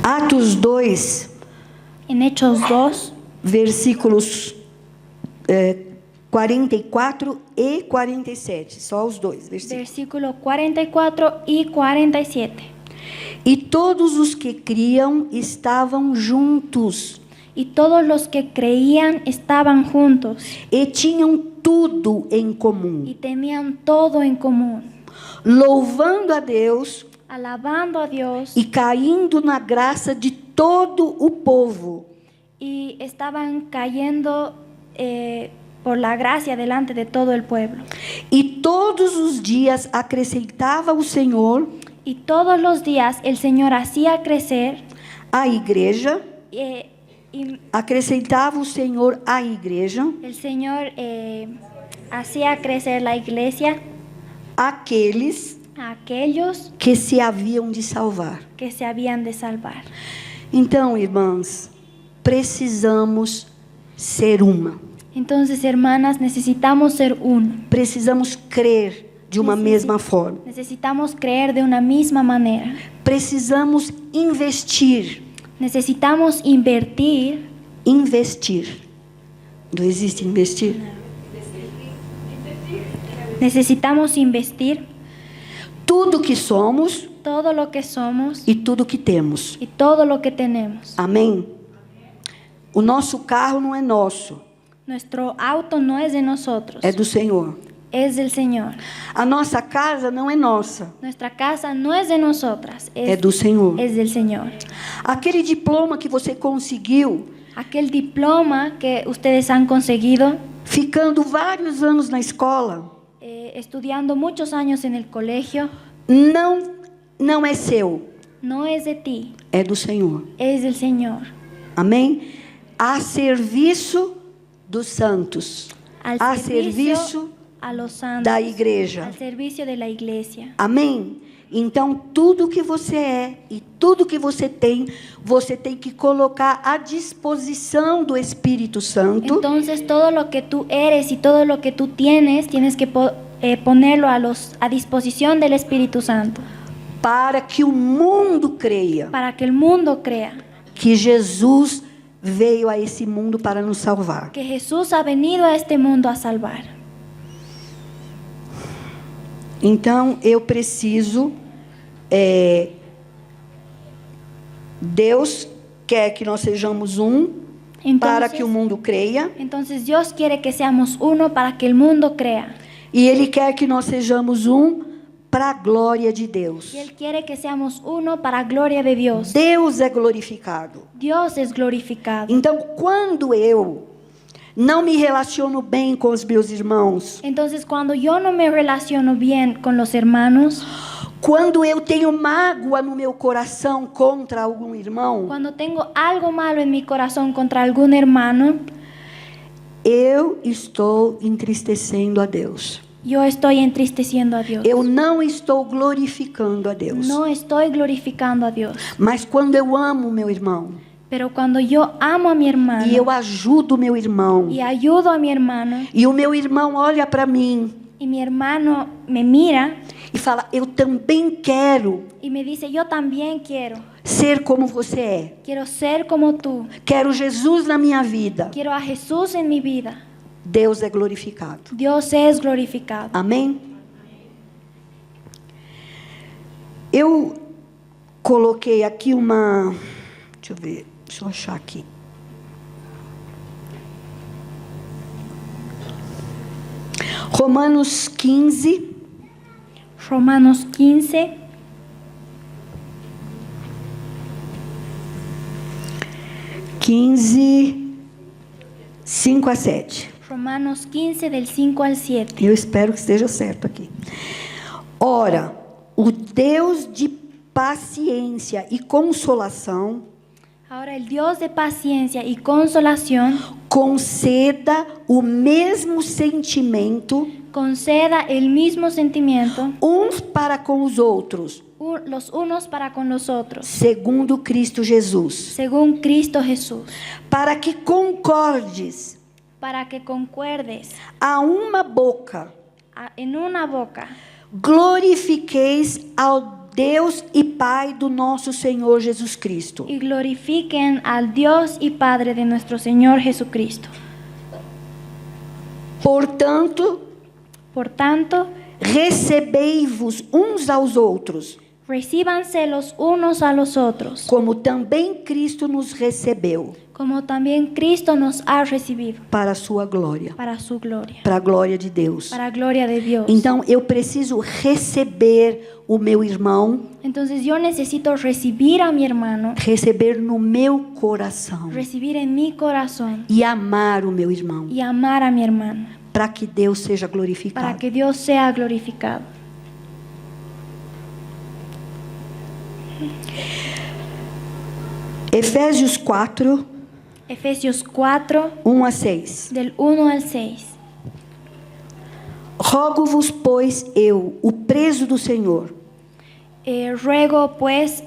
Atos 2, En Hechos 2, versículos 44 e 47. Só os dois versículos. versículo 44 y 47. E todos os que criam estavam juntos Y todos los que creían estaban juntos e tinham tudo em y comum, tenían todo en común, louvando a Deus alabando a Dios, e caindo na graça de todo o povo. y estaban cayendo por la gracia delante de todo el pueblo. E todos os dias acrescentava o Senhor Y todos los días el Señor hacía crecer, a igreja, y acrescentava o Senhor a igreja el Señor hacía crecer la iglesia aqueles a aquellos que se haviam de salvar. que se habían de salvar. Então, irmãs, precisamos ser uma. Entonces, hermanas, necesitamos ser uno. Precisamos crer de uma mesma forma. Necesitamos creer de una misma manera. Precisamos investir Necesitamos invertir. Investir. Não existe investir? Necesitamos investir Tudo que somos todo lo que somos e tudo que temos. y todo lo que tenemos. Amém? O nosso carro não é nosso, Nuestro auto no es de nosotros, é do Senhor. es del Señor. A nossa casa não é nossa, Nuestra casa no es de nosotras, é do Senhor. es del Señor. Aquele diploma que você conseguiu, Aquel diploma que ustedes han conseguido ficando vários anos na escola, estudiando muchos años en el colegio, não é seu, no es de ti, é do Senhor. es del Señor. Amém? A serviço dos santos, Al a servicio serviço a los santos, da igreja. al servicio de la iglesia. Amém? Então, tudo que você é e tudo que você tem que colocar à disposição do Espírito Santo, Entonces todo lo que tú eres y todo lo que tú tienes que ponerlo a disposición del Espíritu Santo, para que o mundo creia para que el mundo crea que Jesus veio a esse mundo para nos salvar. que Jesús ha venido a este mundo a salvar. Então, eu preciso... Deus quer que nós sejamos para que o mundo creia. Entonces Dios quiere que seamos uno para que el mundo crea. E Ele quer que nós sejamos para a glória de Deus. Y Él quiere que seamos uno para gloria de Dios. Deus é glorificado. Dios es glorificado. Então, quando eu não me relaciono bem com os meus irmãos, Entonces cuando yo no me relaciono bien con los hermanos, quando eu tenho mágoa no meu coração contra algum irmão, cuando tengo algo malo en mi corazón contra algún hermano, eu estou entristecendo a Deus. yo estoy entristeciendo a Dios. Eu não estou glorificando a Deus. No estoy glorificando a Dios. Mas quando eu amo meu irmão, Pero cuando yo amo a mi hermano e eu ajudo meu irmão, y ayudo a mi hermano e o meu irmão olha para mim y mi hermano me mira e fala, eu também quero y me dice, yo también ser como você é. quiero ser como tú, Quero Jesus na minha vida. quiero a Jesús en mi vida. Deus é glorificado. Dios es glorificado. Amém? Eu coloquei aqui uma... Deixa eu ver. Deixa eu achar aqui. Romanos 15. Romanos 15. 5 a 7. Romanos 15 del 5 al 7. Eu espero que esteja certo aqui. Ora, o Deus de paciência e consolação Ahora el Dios de paciencia y consolación conceda o mesmo sentimento conceda el mismo sentimiento uns para com os outros, los unos para con los otros, segundo Cristo Jesus, según Cristo Jesús, para que concordes para que concuerdes a uma boca, en una boca, glorifiqueis ao Deus e Pai do nosso Senhor Jesus Cristo. y glorifiquen al Dios y Padre de nuestro Señor Jesucristo. Portanto, Por tanto, recebei-vos uns aos outros, recíbanse los unos a los otros, como também Cristo nos recebeu, como también Cristo nos ha recibido, para a sua glória, para su gloria, para a glória de Deus. para gloria de Dios. Então, eu preciso receber o meu irmão, Entonces yo necesito recibir a mi hermano, receber no meu coração recibir en mi corazón e amar o meu irmão, y amar a mi hermano, para que Deus seja para glorificado. que Dios sea glorificado. Efésios 4, Efesios 4, 1 a 6. del 1 al 6. Rogo-vos, pois, eu, o preso do Senhor, Ruego pues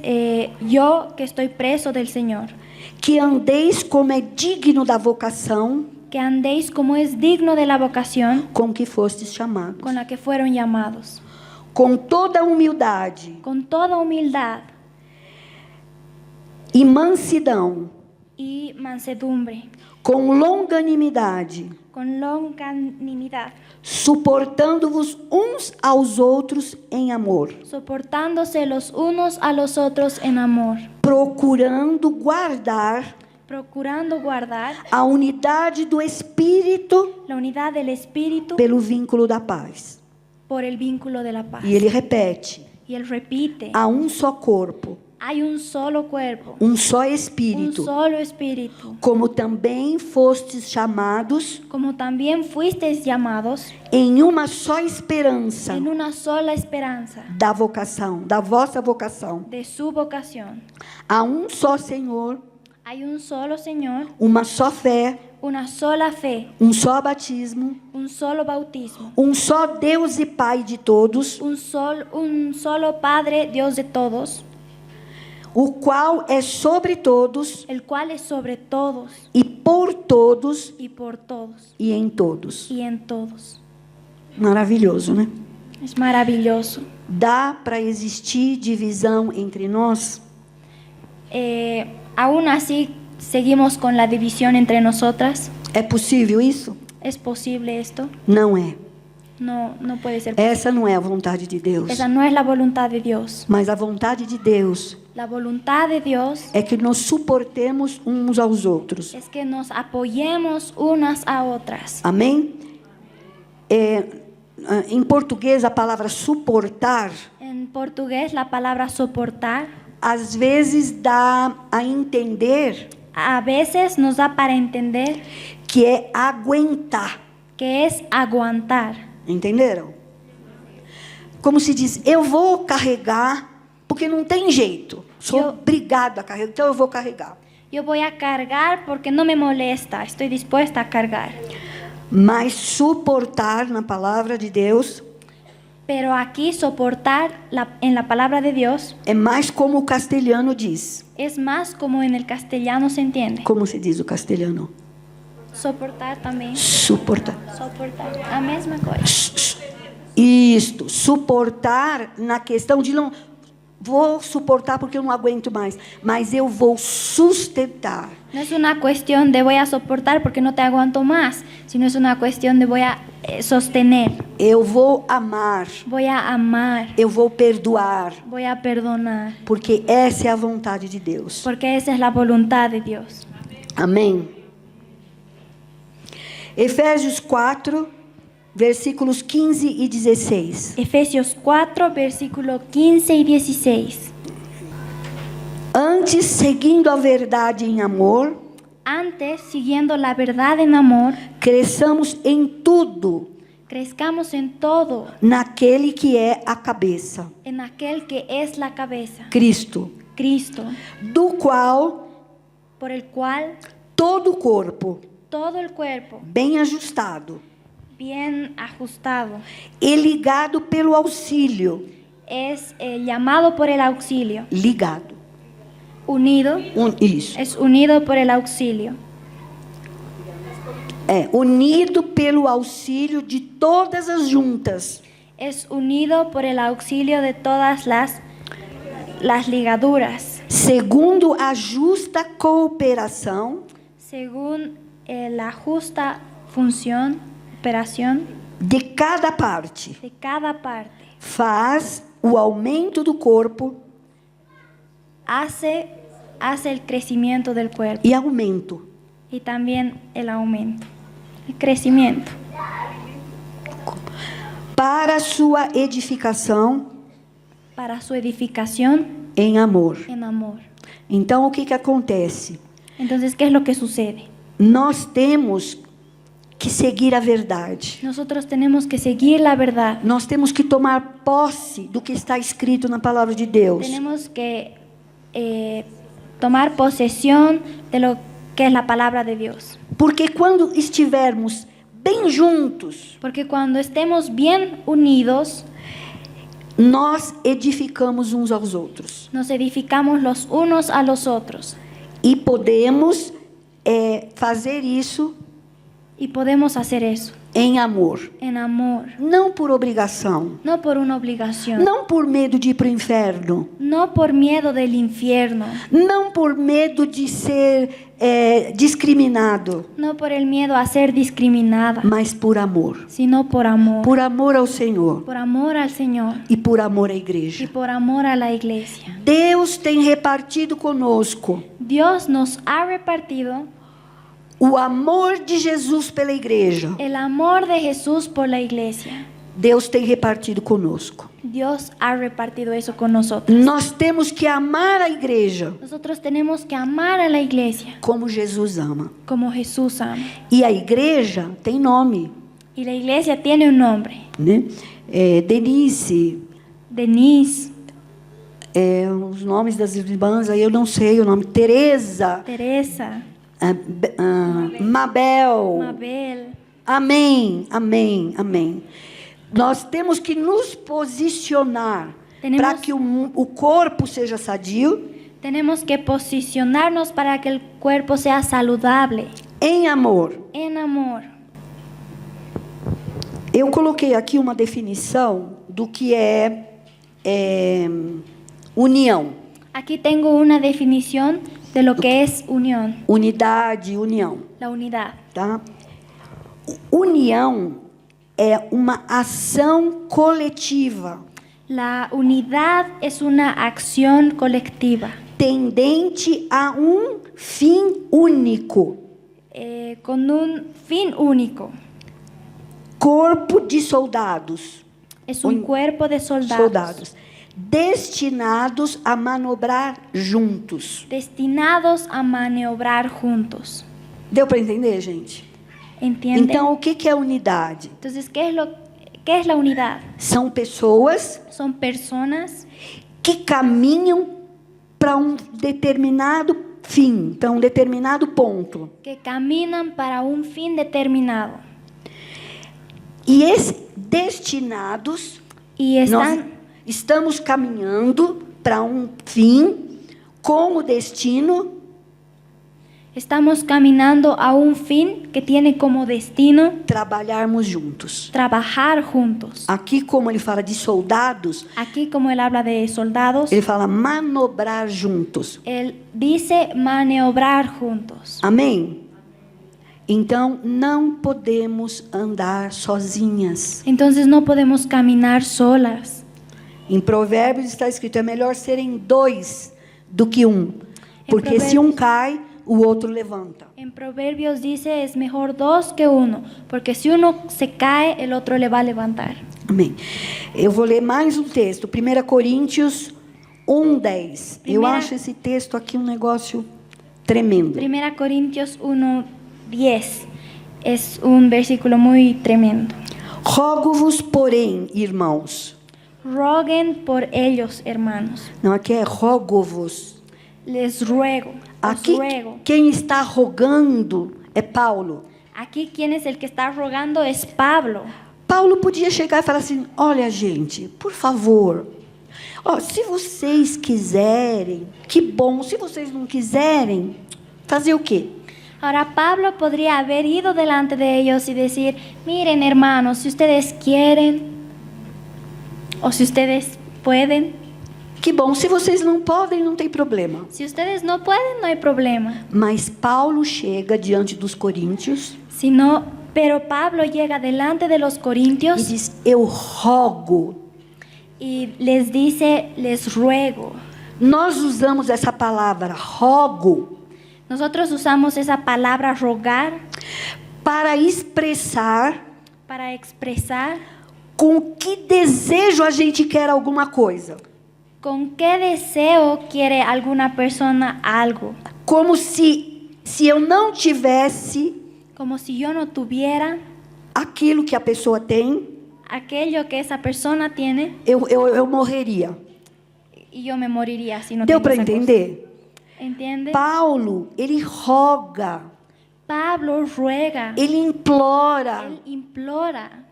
yo que estoy preso del Señor, que andeis como é digno da vocação que andéis como es digno de la vocación com que fostes chamados, con la que fueron llamados, com toda humildade con toda humildad e mansidão, y mansedumbre, com longanimidade, con longanimidad, suportando-vos uns aos outros em amor, soportándose los unos a los otros en amor, procurando guardar procurando guardar a unidade do Espírito la unidad del Espíritu pelo vínculo da paz. por el vínculo de la paz. E ele repete: Y él repite, há um só corpo, hay un solo cuerpo, um só un Espírito, solo Espíritu, como também fostes chamados como también fuisteis llamados em uma só esperança en una sola esperanza da vocação, da vossa vocação. de su vocación. Há um só Senhor, Hay un solo Señor, uma só fé, una sola fe, um só batismo, un solo bautismo, um só Deus e Pai de todos, un solo Padre, Dios de todos, o qual é sobre todos el cual es sobre todos e por todos y por todos e em todos. y en todos. Maravilhoso, né? Es maravilloso. Dá para existir divisão entre nós? Aún así, seguimos con la división entre nosotras. É possível isso? ¿Es posible esto? Não é. No, no puede ser. Essa não é a vontade de Deus. Esa no es la voluntad de Dios. Mas a vontade de Deus La voluntad de Dios é que nos suportemos uns aos outros. es que nos apoyemos unas a otras. Amém? Em português, a palavra suportar, En portugués, la palabra soportar às vezes dá a entender a veces nos da para entender que é aguentar. que es aguantar. Entenderam? Como se diz, eu vou carregar, porque não tem jeito. Sou obrigado a carregar, então eu vou carregar. Yo voy a cargar porque no me molesta, estoy dispuesta a cargar. Mas suportar, na palavra de Deus, Pero aquí soportar en la palabra de Dios é mais como o castelhano diz. es más como en el castellano se entiende. Como se diz o castelhano? Soportar también. Suportar. Soportar. A mesma coisa. Isto, suportar na questão de não vou suportar porque eu não aguento mais, mas eu vou sustentar. No es una cuestión de voy a soportar porque no te aguanto más, sino es una cuestión de voy a sostener, Eu vou amar, voy a amar, eu vou perdoar, voy a perdonar, porque essa é a vontade de Deus. porque esa es la voluntad de Dios. Amém. Efésios 4, versículos 15 e 16. Efesios 4, versículo 15 y 16. Antes, seguindo a verdade em amor, Antes, siguiendo la verdad en amor, cresçamos em tudo crezcamos en todo, naquele que é a cabeça, en aquel que es la cabeza, Cristo, Cristo, do qual por el cual todo o corpo, todo el cuerpo, bem ajustado bien ajustado, e ligado pelo auxílio, es llamado por el auxilio, ligado, unido, isso, es unido por el auxilio, unido pelo auxílio de todas as juntas, es unido por el auxilio de todas las ligaduras, segundo a justa cooperação según la justa función, operación de cada parte, de cada parte, faz o aumento do corpo hace el crecimiento del cuerpo e aumento. y también el aumento, el crecimiento, para sua edificação para su edificación em amor. en amor. Então, o que que acontece? Entonces, ¿qué es lo que sucede? Nós temos que seguir a verdade. Nosotros tenemos que seguir la verdad. Nós temos que tomar posse do que está escrito na palavra de Deus. Tenemos que tomar posesión de lo que es la palabra de Dios. Porque quando estivermos bem juntos, Porque cuando estemos bien unidos, nós edificamos uns aos outros. nos edificamos los unos a los otros. E podemos fazer isso Y podemos hacer eso em amor, en amor, não por obrigação, no por una obligación, não por medo de ir para o inferno, no por miedo del infierno, não por medo de ser discriminado, no por el miedo a ser discriminada, mas por amor sino por amor ao Senhor al Señor e por amor à y igreja. por amor a la iglesia. Deus tem repartido conosco Dios nos ha repartido o amor de Jesus pela igreja. el amor de Jesús por la iglesia. Deus tem repartido conosco. Dios ha repartido eso con nosotros. Nós temos que amar a igreja Nosotros tenemos que amar a la iglesia como Jesus ama. como Jesús ama. E a igreja tem nome, Y la iglesia tiene un nombre. né? Denise, Denise, os nomes das irmãs aí eu não sei o nome. Teresa, Teresa, Mabel. Mabel. Amém, amém, amém. Nós temos que nos posicionar para que o corpo seja sadio, Tenemos que posicionarnos para que el cuerpo sea saludable, em amor. en amor. Eu coloquei aqui uma definição do que é união. Aquí tengo una definición de lo que es unión, Unidade, união, la unidad. tá? União é uma ação coletiva, La unidad es una acción colectiva tendente a fim único. con un fin único. Corpo de soldados. Es un cuerpo de soldados destinados a manobrar juntos. destinados a maniobrar juntos. Deu para entender, gente? ¿Entienden? Então, o que é unidade? Entonces, ¿qué es la unidad? São pessoas Son personas que caminham para determinado fim, para determinado ponto. que caminan para un fin determinado E destinados, y nós estamos caminhando para fim com o destino estamos caminando a un fin que tiene como destino trabalharmos juntos. trabajar juntos. Aqui, como ele fala de soldados, Aquí, como él habla de soldados, ele fala manobrar juntos. él dice maniobrar juntos. Amém? Então, não podemos andar sozinhas. Entonces no podemos caminar solas. Em Provérbios está escrito, é melhor serem dois do que um. Porque se um cai, o outro levanta. En Proverbios dice, es mejor dos que uno, porque si uno se cae, el otro le va a levantar. Amém. Eu vou ler mais um texto, 1 Coríntios 1:10. Eu acho esse texto aqui um negócio tremendo. 1 Corintios 1:10 es un versículo muy tremendo. Rogo-vos, porém, irmãos. Roguen por ellos, hermanos. Não, aqui é rogo-vos. Les ruego. Os Aqui, ruego. quem está rogando é Paulo. Aquí, ¿quién es el que está rogando? Es Pablo. Paulo podia chegar e falar assim, olha, gente, por favor, se vocês quiserem, que bom. Se vocês não quiserem, fazer o quê? Ahora Pablo podría haber ido delante de ellos y decir, miren hermanos, si ustedes quieren o si ustedes pueden. Que bom, se vocês não podem, não tem problema. Si ustedes no pueden, no hay problema. Mas Paulo chega diante dos coríntios Pero Pablo llega delante de los e corintios diz, eu rogo. y les dice, les ruego. Nós usamos essa palavra, rogo, Nosotros usamos esa palabra rogar para expressar para expresar com que desejo a gente quer alguma coisa. con qué deseo quiere alguna persona algo. Como se eu não tivesse Como si yo no tuviera aquilo que a pessoa tem, aquello que esa persona tiene eu morreria. y yo me moriría si no Deu tengo para esa cosa. entender? ¿Entiende? Paulo, ele roga, Pablo ruega, ele implora, él implora,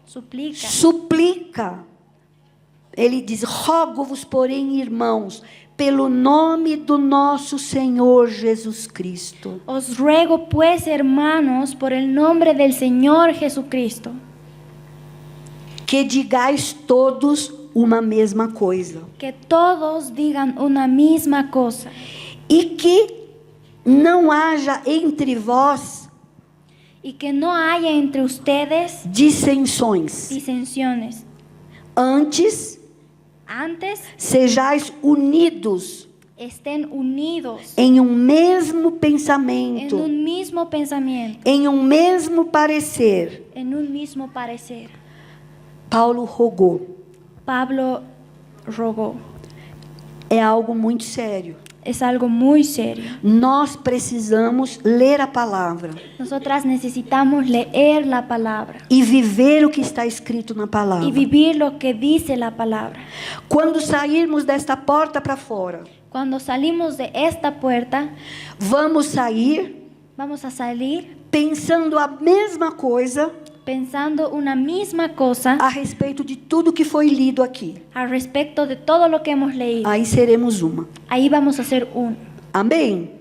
suplica. suplica. Ele diz, rogo-vos, porém, irmãos, pelo nome do nosso Senhor Jesus Cristo, Os ruego pues, hermanos, por el nombre del Señor Jesucristo, que digais todos uma mesma coisa, que todos digan una misma cosa e que não haja entre vós y que no haya entre ustedes dissensões. disensiones. Antes, Antes sejais unidos estén unidos em um mesmo en pensamento, un mismo pensamiento, em um mesmo parecer. en un mismo parecer. Paulo rogou. Pablo rogó. É algo muito sério. Es algo muy serio. Nós precisamos ler a palavra Nosotras necesitamos leer la palabra e viver o que está escrito na y palavra. vivir lo que dice la palabra. Quando sairmos desta porta para fora, Cuando salimos de esta puerta, vamos sair vamos a salir pensando a mesma coisa pensando una misma cosa a respeito de tudo que foi lido aqui. al respecto de todo lo que hemos leído. Aí seremos uma. Ahí vamos a ser uno. Amém?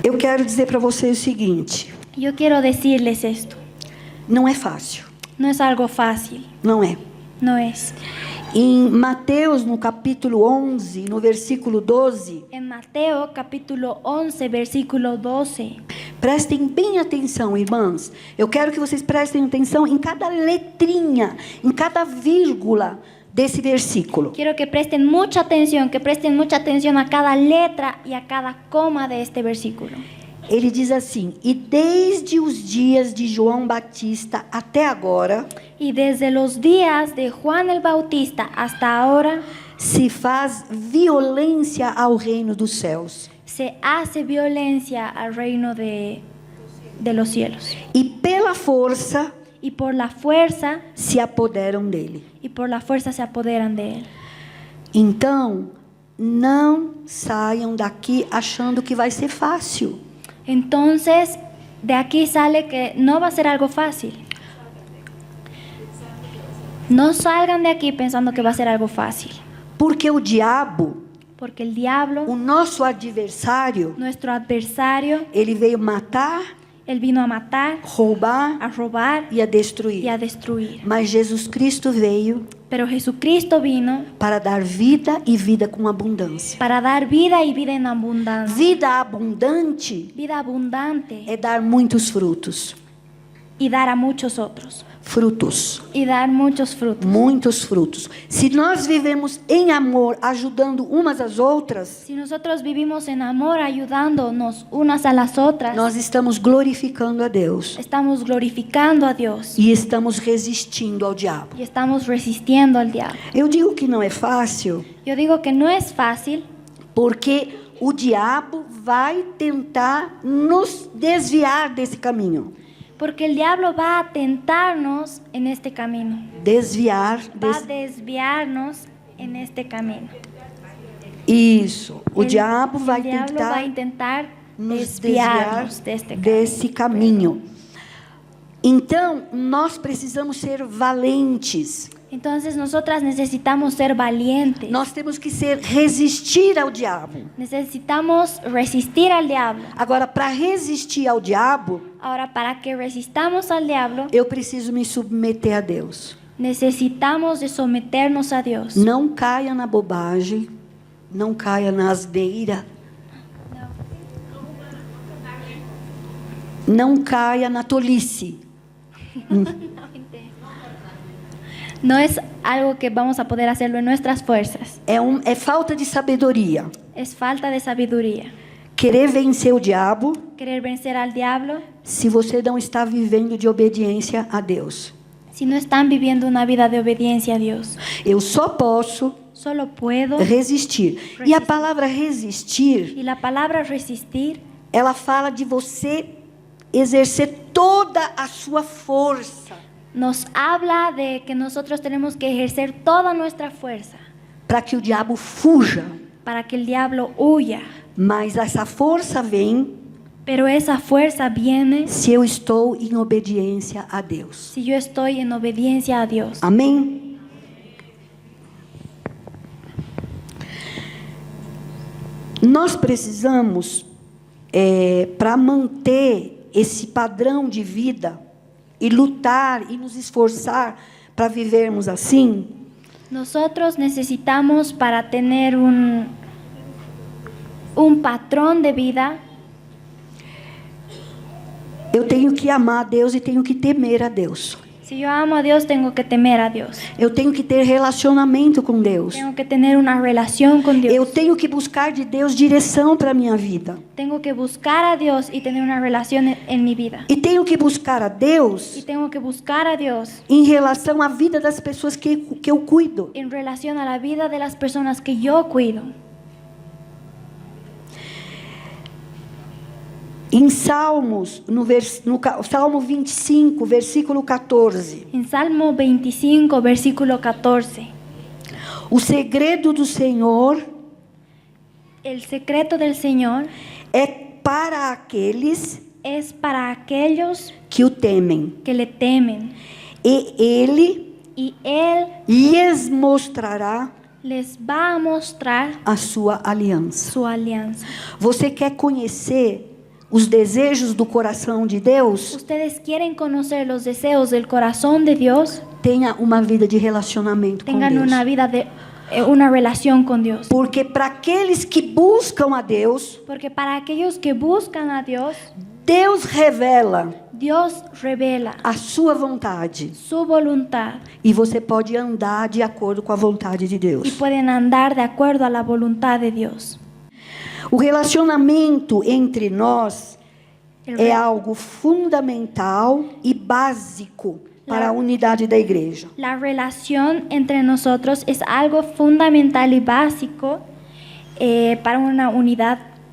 Eu quero dizer para vocês o seguinte: Yo quiero decirles esto. não é fácil. No es algo fácil. Não é. No es. Em Mateus, no capítulo 11, no versículo 12, En Mateo capítulo 11, versículo 12. prestem bem atenção, irmãs. Eu quero que vocês prestem atenção em cada letrinha, em cada vírgula desse versículo. Quiero que presten mucha atención a cada letra y a cada coma de este versículo. Ele diz assim: e desde os dias de João Batista até agora, Y desde los días de Juan el Bautista hasta ahora, se faz violência ao reino dos céus, se hace violencia al reino de los cielos. e pela força Y por la fuerza, se apoderam dele. se apoderan de él. Então, não saiam daqui achando que vai ser fácil. Entonces, de aquí sale que no va a ser algo fácil. No salgan de aquí pensando que va a ser algo fácil. Porque o diabo, Porque el diablo, o nosso adversário, nuestro adversario, ele veio matar, él vino a matar, roubar a robar e a y destruir. a destruir. Mas Jesus Cristo veio Pero Jesucristo vino para dar vida e vida com abundância. para dar vida y vida en abundancia. Vida abundante Vida abundante é dar muitos frutos. y dar a muchos otros. Frutos. Y dar muchos frutos. Muitos frutos. Se nós vivemos em amor, ajudando umas às outras, Si nosotros vivimos en amor, ayudándonos unas a las otras, nós estamos glorificando a Deus estamos glorificando a Dios e estamos resistindo ao diabo. y estamos resistiendo al diablo. Eu digo que não é fácil, Yo digo que no es fácil porque o diabo vai tentar nos desviar desse caminho. porque el diablo va a tentarnos en este camino. Desviar Va a desse... desviarnos en este camino. Isso. O El- diabo el vai diablo va a tentar intentar nos desviar desviarnos de este camino. desse caminho. Então, nós precisamos ser valentes. Entonces nosotras necesitamos ser valientes. Nós temos que resistir ao diabo. Necesitamos resistir al diablo. Agora, para resistir ao diabo, Ahora, para que resistamos al diablo, eu preciso me submeter a Deus. necesitamos de someternos a Dios. Não caia na bobagem, não caia na asneira. Não caia na tolice. No es algo que vamos a poder hacerlo en nuestras fuerzas. É falta de sabedoria. Es falta de sabiduría. Querer vencer o diabo Querer vencer al diablo se você não está vivendo de obediência a Deus. si no están viviendo una vida de obediencia a Dios. Eu só posso Solo puedo. resistir. E a palavra resistir, Y la palabra resistir ela fala de você exercer toda a sua força nos habla de que nosotros tenemos que ejercer toda nuestra fuerza para que o diabo fuja. para que el diablo huya. Mas essa força vem Pero esa fuerza viene se eu estou em obediência a Deus. si yo estoy en obediencia a Dios. Amém? Nós precisamos, para manter esse padrão de vida e lutar e nos esforçar para vivermos assim, Nosotros necesitamos para tener un patrón de vida. eu tenho que amar a Deus e tenho que temer a Deus. Si yo amo a Dios, tengo que temer a Dios. Eu tenho que ter relacionamento com Deus. Tengo que tener una relación con Dios. Eu tenho que buscar de Deus direção para a minha vida. Tengo que buscar a Dios y tener una relación en mi vida. E tenho que buscar a Deus Y tengo que buscar a Dios em relação à vida das pessoas que eu cuido. en relación a la vida de las personas que yo cuido. Em Salmos, no Salmo 25, versículo 14. En Salmo 25, versículo 14. O segredo do Senhor El secreto del Señor é para aqueles es para aquellos que o temem. que le temen. E Ele Y Él lhes mostrará les va a mostrar a sua aliança. su alianza. Você quer conhecer os desejos do coração de Deus? Ustedes quieren conocer los deseos del corazón de Dios, Tenha uma vida de relacionamento com tengan Deus. una vida de una relación con Dios. Porque para aqueles que buscam a Deus, Porque para aquellos que buscan a Dios, Deus revela Dios revela a sua vontade. su voluntad E você pode andar de acordo com a vontade de Deus. y pueden andar de acuerdo a la voluntad de Dios. O relacionamento entre nós é algo fundamental e básico para a unidade da igreja. La relación entre nosotros es algo fundamental y básico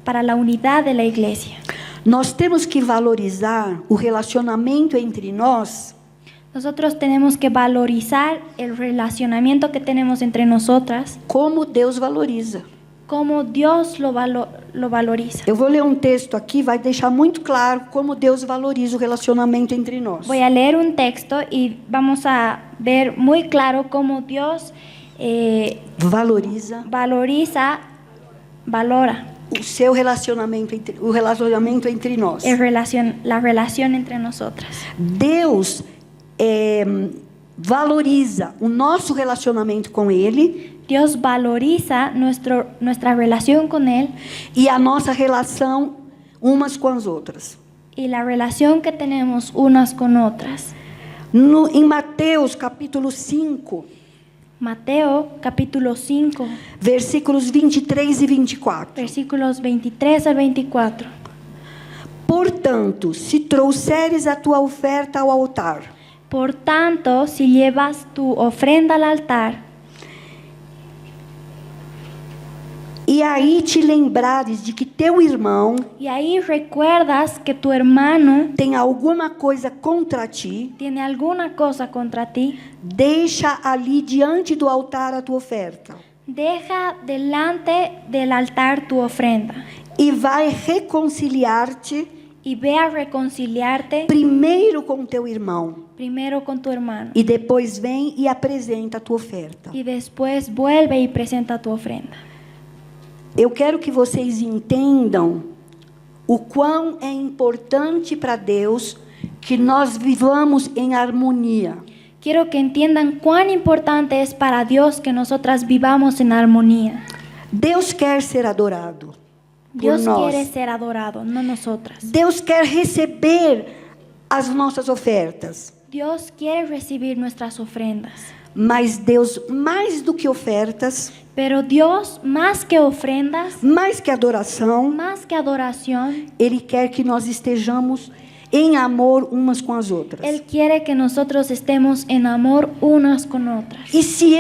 para la unidad de la iglesia. Nós temos que valorizar o relacionamento entre nós Nosotros tenemos que valorizar el relacionamiento que tenemos entre nosotras, como Deus valoriza. como Dios lo valoriza. Eu vou ler um texto aqui, vai deixar muito claro como Deus valoriza o relacionamento entre nós. Voy a leer un texto y vamos a ver muy claro cómo Dios valora o seu relacionamento entre nós. la relación entre nosotras. Deus valoriza o nosso relacionamento com Ele Dios valoriza nuestra relación con Él e a nossa relação umas com as outras. y la relación que tenemos unas con otras. Em Mateus capítulo 5, Mateo capítulo 5, versículos 23 e 24. versículos 23 al 24. Portanto, se trouxeres a tua oferta ao altar, Por tanto, si llevas tu ofrenda al altar, e aí te lembrares de que teu irmão y ahí recuerdas que tu hermano tem alguma coisa contra ti, tiene alguna cosa contra ti, deixa ali diante do altar a tua oferta deja delante del altar tu ofrenda e vai reconciliar-te y ve a reconciliarte primeiro com teu irmão primero con tu hermano e depois vem e apresenta a tua oferta. y después vuelve y presenta tu ofrenda. Eu quero que vocês entendam o quão é importante para Deus que nós vivamos em harmonia. Quiero que entiendan cuán importante es para Dios que nosotras vivamos en armonía. Deus quer ser adorado por Dios nós. quiere ser adorado, no nosotras. Deus quer receber as nossas ofertas. Dios quiere recibir nuestras ofrendas. Mas Deus, mais do que ofertas, Pero Dios, más que ofrendas, mais que adoração, más que adoración, Ele quer que nós estejamos em amor umas com as outras. Él quiere que nosotros estemos en amor unas con otras. E se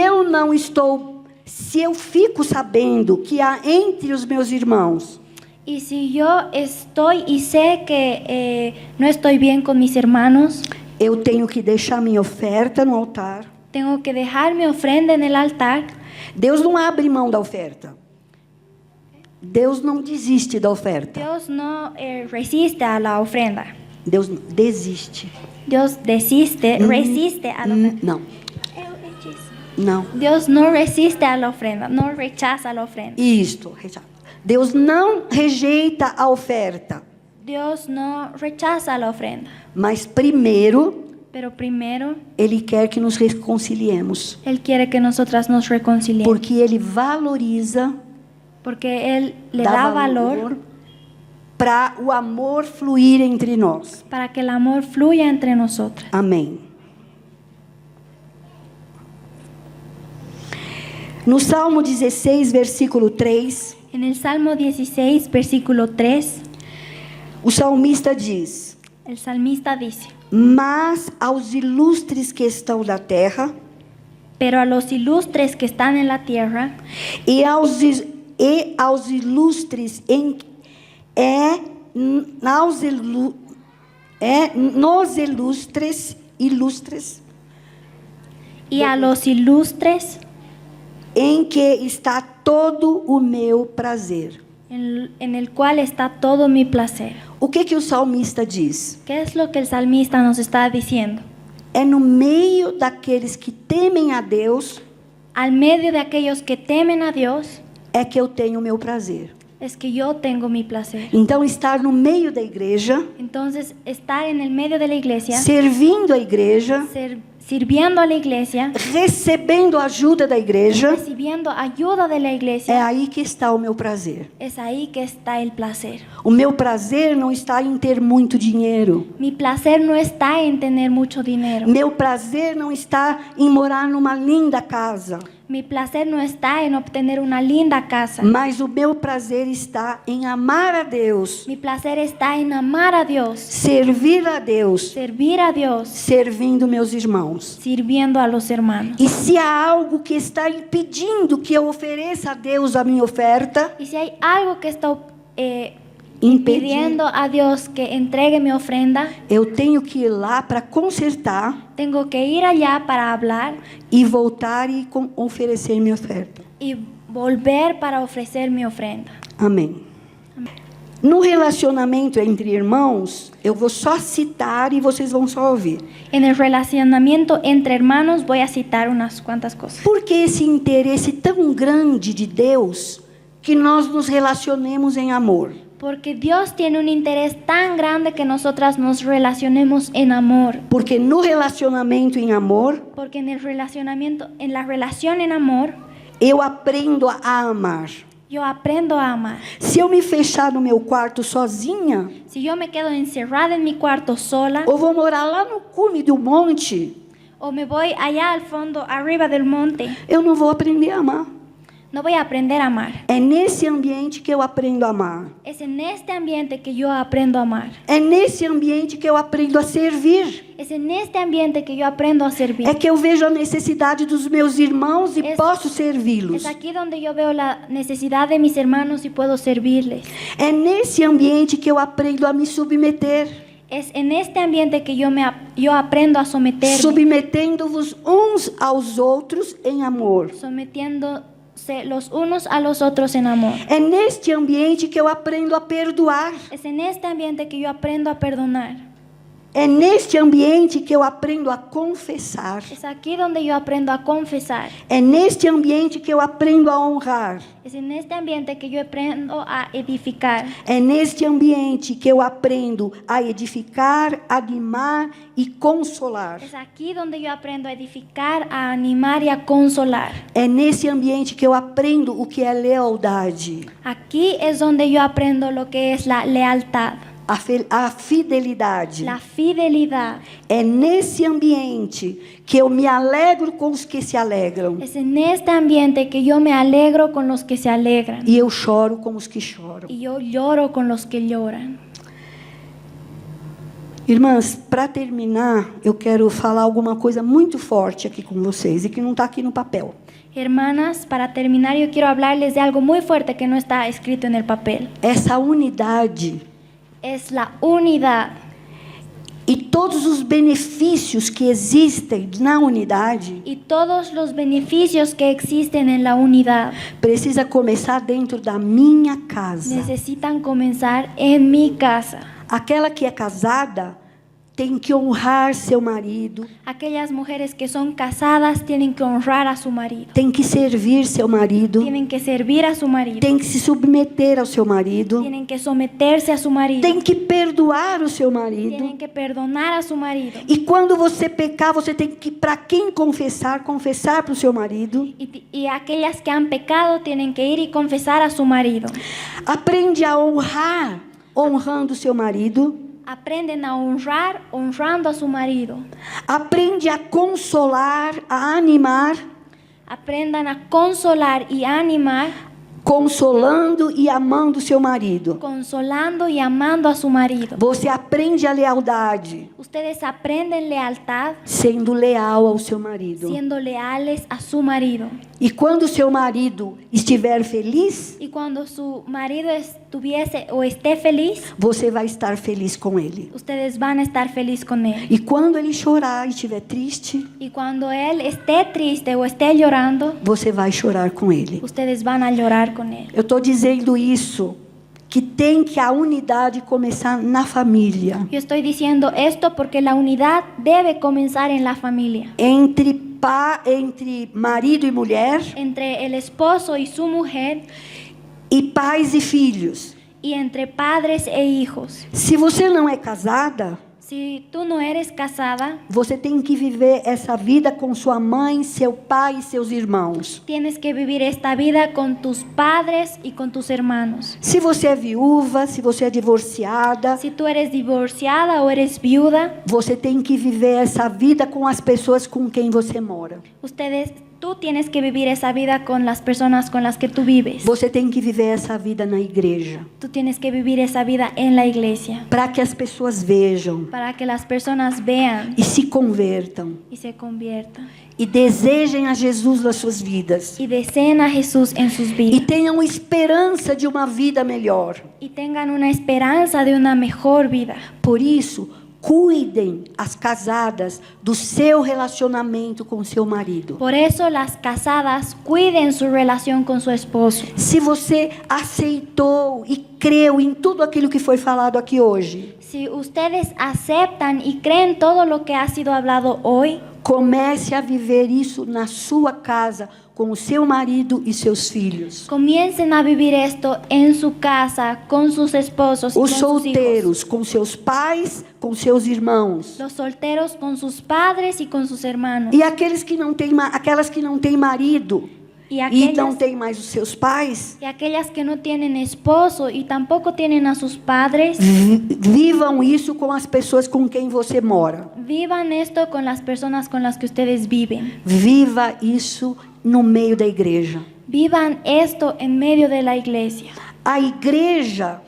eu fico sabendo que há entre os meus irmãos Y si yo estoy y sé que no estoy bien con mis hermanos, eu tenho que deixar minha oferta no altar. tengo que dejar mi ofrenda en el altar. Deus não abre mão da oferta. Deus não desiste da oferta. Dios no resiste a la ofrenda. Deus desiste. Dios resiste a la ofrenda. Não. Não. Dios no resiste a la ofrenda, no rechaza la ofrenda. Isto, rechazo. Deus não rejeita a oferta, Dios no rechaza la ofrenda, mas primeiro pero primero Ele quer que nos reconciliemos, Él quiere que nosotras nos reconciliemos, porque Ele valoriza, porque Él le dá da valor para o amor fluir entre nós. para que el amor fluya entre nosotras. Amém. No Salmo 16, versículo 3, En el Salmo 16, versículo 3, o salmista diz: el salmista dice: mas aos ilustres que estão na terra, pero a los ilustres que están en la tierra e aos ilustres nos ilustres y a los ilustres em que está todo o meu prazer. en el cual está todo mi placer. O que o salmista diz? ¿Qué es lo que el salmista nos está diciendo? É no meio daqueles que temem a Deus Al medio de aquellos que temen a Dios é que eu tenho o meu prazer. es que yo tengo mi placer. Então, estar no meio da igreja, Entonces, estar en el medio de la iglesia, servindo a igreja, sirviendo a la iglesia, recebendo a ajuda da igreja, recibiendo ayuda de la é iglesia, aí que está o meu prazer. es ahí que está el placer. O meu prazer não está em ter muito dinheiro. Mi placer no está en tener mucho dinero. Meu prazer não está em morar numa linda casa. Mi placer no está en obtener una linda casa. Mas o meu prazer está em amar a Deus, Mi placer está en amar a Dios, servir a Deus, servir a Dios, servindo meus irmãos. sirviendo a los hermanos. E se há algo que está impedindo que eu ofereça a Deus a minha oferta, Y si hay algo que está impedindo, pidiendo a Dios que entregue mi ofrenda, eu tenho que ir lá para consertar tengo que ir allá para hablar e voltar e oferecer minha oferta. y volver para ofrecer mi ofrenda. Amém. No relacionamento entre irmãos, eu vou só citar e vocês vão só ouvir. En el relacionamiento entre hermanos voy a citar unas cuantas cosas. Por que esse interesse tão grande de Deus que nós nos relacionemos em amor? Porque Dios tiene un interés tan grande que nosotras nos relacionemos en amor. Porque no relacionamento em amor, Porque en el relacionamiento, en la relación en amor, eu aprendo a amar. yo aprendo a amar. Se eu me fechar no meu quarto sozinha, Si yo me quedo encerrada en mi cuarto sola, ou vou morar lá no cume do monte, o me voy allá al fondo, arriba del monte, eu não vou aprender a amar. no voy a aprender a amar. É nesse ambiente que eu aprendo a amar. Es en este ambiente que yo aprendo a amar. É nesse ambiente que eu aprendo a servir. Es en este ambiente que yo aprendo a servir. É que eu vejo a necessidade dos meus irmãos e Es- posso servi-los. Es aquí donde yo veo la necesidad de mis hermanos y puedo servirles. É nesse ambiente que eu aprendo a me submeter. Es en este ambiente que yo aprendo a someterme, Submetendo-vos uns aos outros em amor. sometiéndose los unos a los otros en amor. É neste ambiente que eu aprendo a perdoar. Es en este ambiente que yo aprendo a perdonar. É neste ambiente que eu aprendo a confessar. Es aquí donde yo aprendo a confesar. É neste ambiente que eu aprendo a honrar. Es en este ambiente que yo aprendo a edificar. É neste ambiente que eu aprendo a edificar, animar e consolar. Es aquí donde yo aprendo a edificar, a animar y a consolar. É nesse ambiente que eu aprendo o que é lealdade, Aquí es donde yo aprendo lo que es la lealtad, a fidelidade. la fidelidad. É nesse ambiente que eu me alegro com os que se alegram Es en este ambiente que yo me alegro con los que se alegran e eu choro com os que choram. y yo lloro con los que lloran. Irmãs, para terminar, eu quero falar alguma coisa muito forte aqui com vocês e que não está aqui no papel. Hermanas, para terminar yo quiero hablarles de algo muy fuerte que no está escrito en el papel. Essa unidade Es la unidad e todos os benefícios que existem na unidade y todos los beneficios que existen en la unidad precisa começar dentro da minha casa. necesitan comenzar en mi casa. Aquela que é casada tem que honrar seu marido, Aquellas mujeres que son casadas tienen que honrar a su marido. tem que servir seu marido, Tienen que servir a su marido. tem que se submeter ao seu marido, Tienen que someterse a su marido. tem que perdoar o seu marido. Tienen que perdonar a su marido. E quando você pecar, você tem que, para quem confessar, confessar para o seu marido. Y aquellas que han pecado tienen que ir y confesar a su marido. Aprende a honrar, honrando o seu marido. Aprenden a honrar, honrando a su marido. Aprende a consolar, a animar, Aprendan a consolar y animar, consolando e amando o seu marido. consolando y amando a su marido. Você aprende a lealdade, Ustedes aprenden lealtad, sendo leal ao seu marido. siendo leales a su marido. E quando o seu marido estiver feliz, Y cuando su marido estuviese o esté feliz, você vai estar feliz com ele. ustedes van a estar feliz con él. E quando ele chorar e estiver triste, Y cuando él esté triste o esté llorando, você vai chorar com ele. ustedes van a llorar con él. Eu estou dizendo isso, que tem que a unidade começar na família. Yo estoy diciendo esto porque la unidad debe comenzar en la familia. Entre marido e mulher, Entre el esposo y su mujer e pais e filhos. y entre padres e hijos. Se você não é casada, Si tú no eres casada, você tem que viver essa vida com sua mãe, seu pai e seus irmãos. tienes que vivir esta vida con tus padres y con tus hermanos. Se você é viúva, se você é divorciada, Si tú eres divorciada o eres viuda, você tem que viver essa vida com as pessoas com quem você mora. tú tienes que vivir esa vida con las personas con las que tú vives. Você tem que viver essa vida na igreja, Tú tienes que vivir esa vida en la iglesia para que as pessoas vejam para que las personas vean e se convertam y se conviertan e desejem a Jesus nas suas vidas y deseen a Jesús en sus e vidas tenham esperança de uma vida melhor. y tengan una esperanza de una mejor vida. Por isso, cuidem as casadas do seu relacionamento com seu marido. Por eso las casadas cuiden su relación con su esposo. Se você aceitou e creu em tudo aquilo que foi falado aqui hoje, Si ustedes aceptan y creen todo lo que ha sido hablado hoy, comece a viver isso na sua casa com o seu marido e seus filhos. comiencen a vivir esto en su casa, con sus esposos y Os con sus hijos. solteiros com seus pais, com seus irmãos. Los solteros con sus padres y con sus hermanos. E aqueles que não têm, aquelas que não têm marido Y e não têm mais os seus pais, y aquellas que no tienen esposo y tampoco tienen a sus padres, vivam isso com as pessoas com quem você mora. vivan esto con las personas con las que ustedes viven. Viva isso no meio da igreja. Vivan esto en medio de la iglesia. A igreja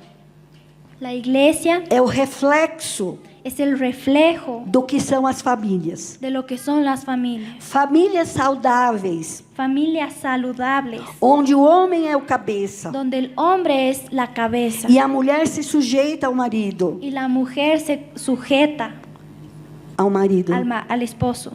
La iglesia é o reflexo es el reflejo do que são as famílias. de lo que son las familias. Famílias saudáveis, Familias saludables, onde o homem é o cabeça donde el hombre es la cabeza e a mulher se sujeita ao marido. y la mujer se sujeta Ao marido. al esposo.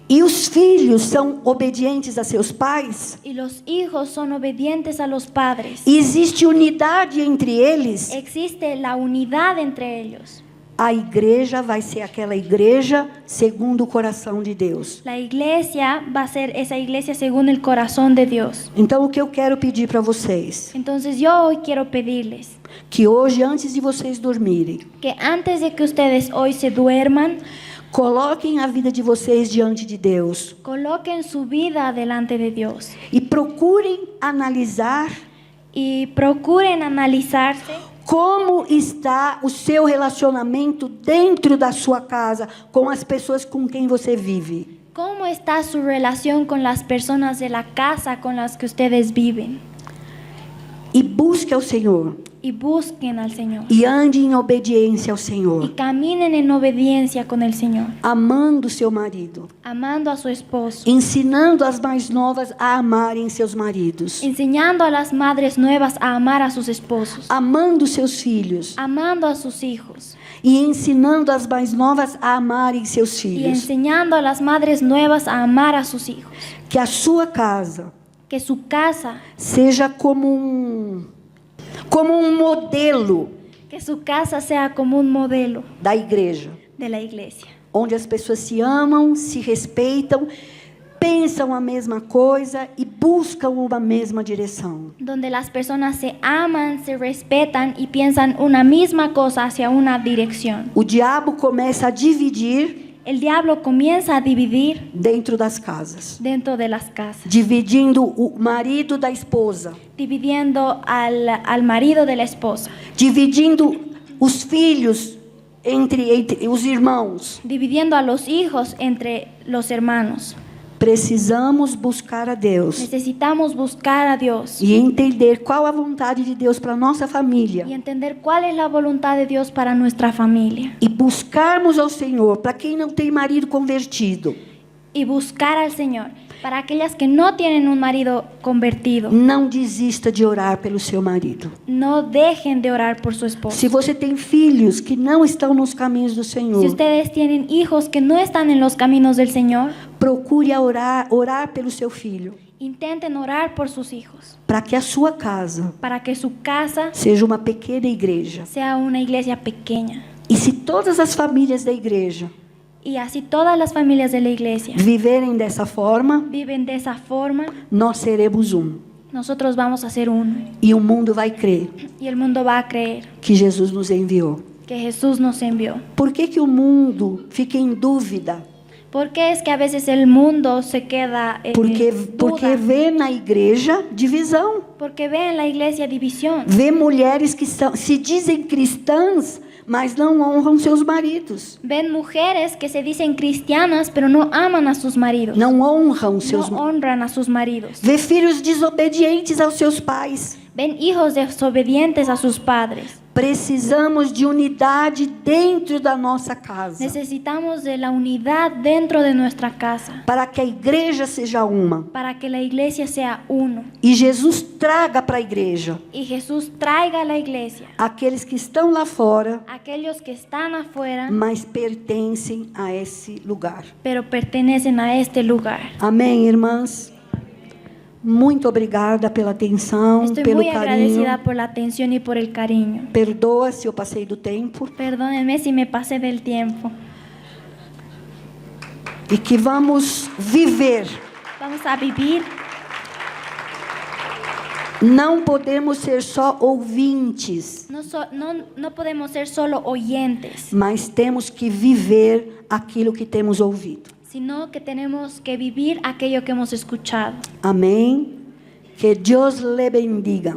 E os filhos são obedientes a seus pais. Y los hijos son obedientes a los padres. E existe unidade entre eles. Existe la unidad entre ellos. A igreja vai ser aquela igreja segundo o coração de Deus. La iglesia va a ser esa iglesia según el corazón de Dios. Então o que eu quero pedir para vocês, Entonces yo hoy quiero pedirles que hoje antes de vocês dormirem, que antes de que ustedes hoy se duerman, coloquem a vida de vocês diante de Deus coloquen su vida delante de Dios e procurem analisar y procuren analizarse como está o seu relacionamento dentro da sua casa com as pessoas com quem você vive. cómo está su relación con las personas de la casa con las que ustedes viven. E busque ao Senhor Y busquen al Señor. e ande em obediência ao Y Senhor, caminen en obediencia con el Señor, amando seu marido, amando a su esposo, ensinando as mais novas a amarem seus maridos, enseñando a las madres nuevas a amar a sus esposos, amando seus filhos amando a sus hijos e ensinando as mais novas a amarem seus y filhos. enseñando a las madres nuevas a amar a sus hijos. Que a sua casa Que su casa seja como um modelo Que su casa sea como un modelo da igreja, de la iglesia, onde as pessoas se amam, se respeitam, pensam a mesma coisa e buscam uma mesma direção. donde las personas se aman, se respetan y piensan una misma cosa hacia una dirección. O diabo começa a dividir El diablo comienza a dividir dentro das casas, dentro de las casas, dividindo o marido da esposa, dividiendo al marido de la esposa, dividindo os filhos entre os irmãos. dividiendo a los hijos entre los hermanos. Precisamos buscar a Deus Necesitamos buscar a Dios e entender qual a vontade de Deus para nossa família y entender cuál es la voluntad de Dios para nuestra familia. e buscarmos ao Senhor para quem não tem marido convertido. Y buscar al Señor para aquellas que no tienen un marido convertido. Não desista de orar pelo seu marido. No dejen de orar por su esposo. Se você tem filhos que não estão nos caminhos do Si Senhor, ustedes tienen hijos que no están en los caminos del Señor, procure orar pelo seu filho, intenten orar por sus hijos, para que a sua casa para que su casa seja uma pequena igreja. sea una iglesia pequeña. E se todas as famílias da igreja Y así todas las familias de la iglesia viverem dessa forma, viven de esa forma, nós seremos nosotros vamos a ser uno. e o mundo vai crer Y el mundo va a creer que Jesus nos enviou. que Jesús nos envió. Por que o mundo fica em dúvida? Porque es que a veces el mundo se queda en Porque duda, vê na igreja divisão. porque ve en la iglesia división. Vê mulheres que se dizem cristãs, mas não honram seus maridos. Ven mujeres que se dicen cristianas pero no aman a sus maridos, Não honram seus no honran a sus maridos. Vê filhos desobedientes aos seus pais. Ven hijos desobedientes a sus padres. Precisamos de unidade dentro da nossa casa, Necesitamos de la unidad dentro de nuestra casa para que a igreja seja uma. para que la iglesia sea uno E Jesus traga para a igreja y Jesús traiga a la iglesia aqueles que estão lá fora, aquellos que están afuera mas pertencem a esse lugar. pero pertenecen a este lugar. Amém, irmãs? Muito obrigada pela atenção, Estoy pelo muy agradecida carinho. por la atención y por el cariño. Perdoa se eu passei do tempo. Perdónenme si me pasé del tiempo. E que vamos viver. Vamos a vivir. Não podemos ser só ouvintes, No podemos ser solo oyentes, mas temos que viver aquilo que temos ouvido. sino que tenemos que vivir aquello que hemos escuchado. Amém? Que Deus lhe bendiga.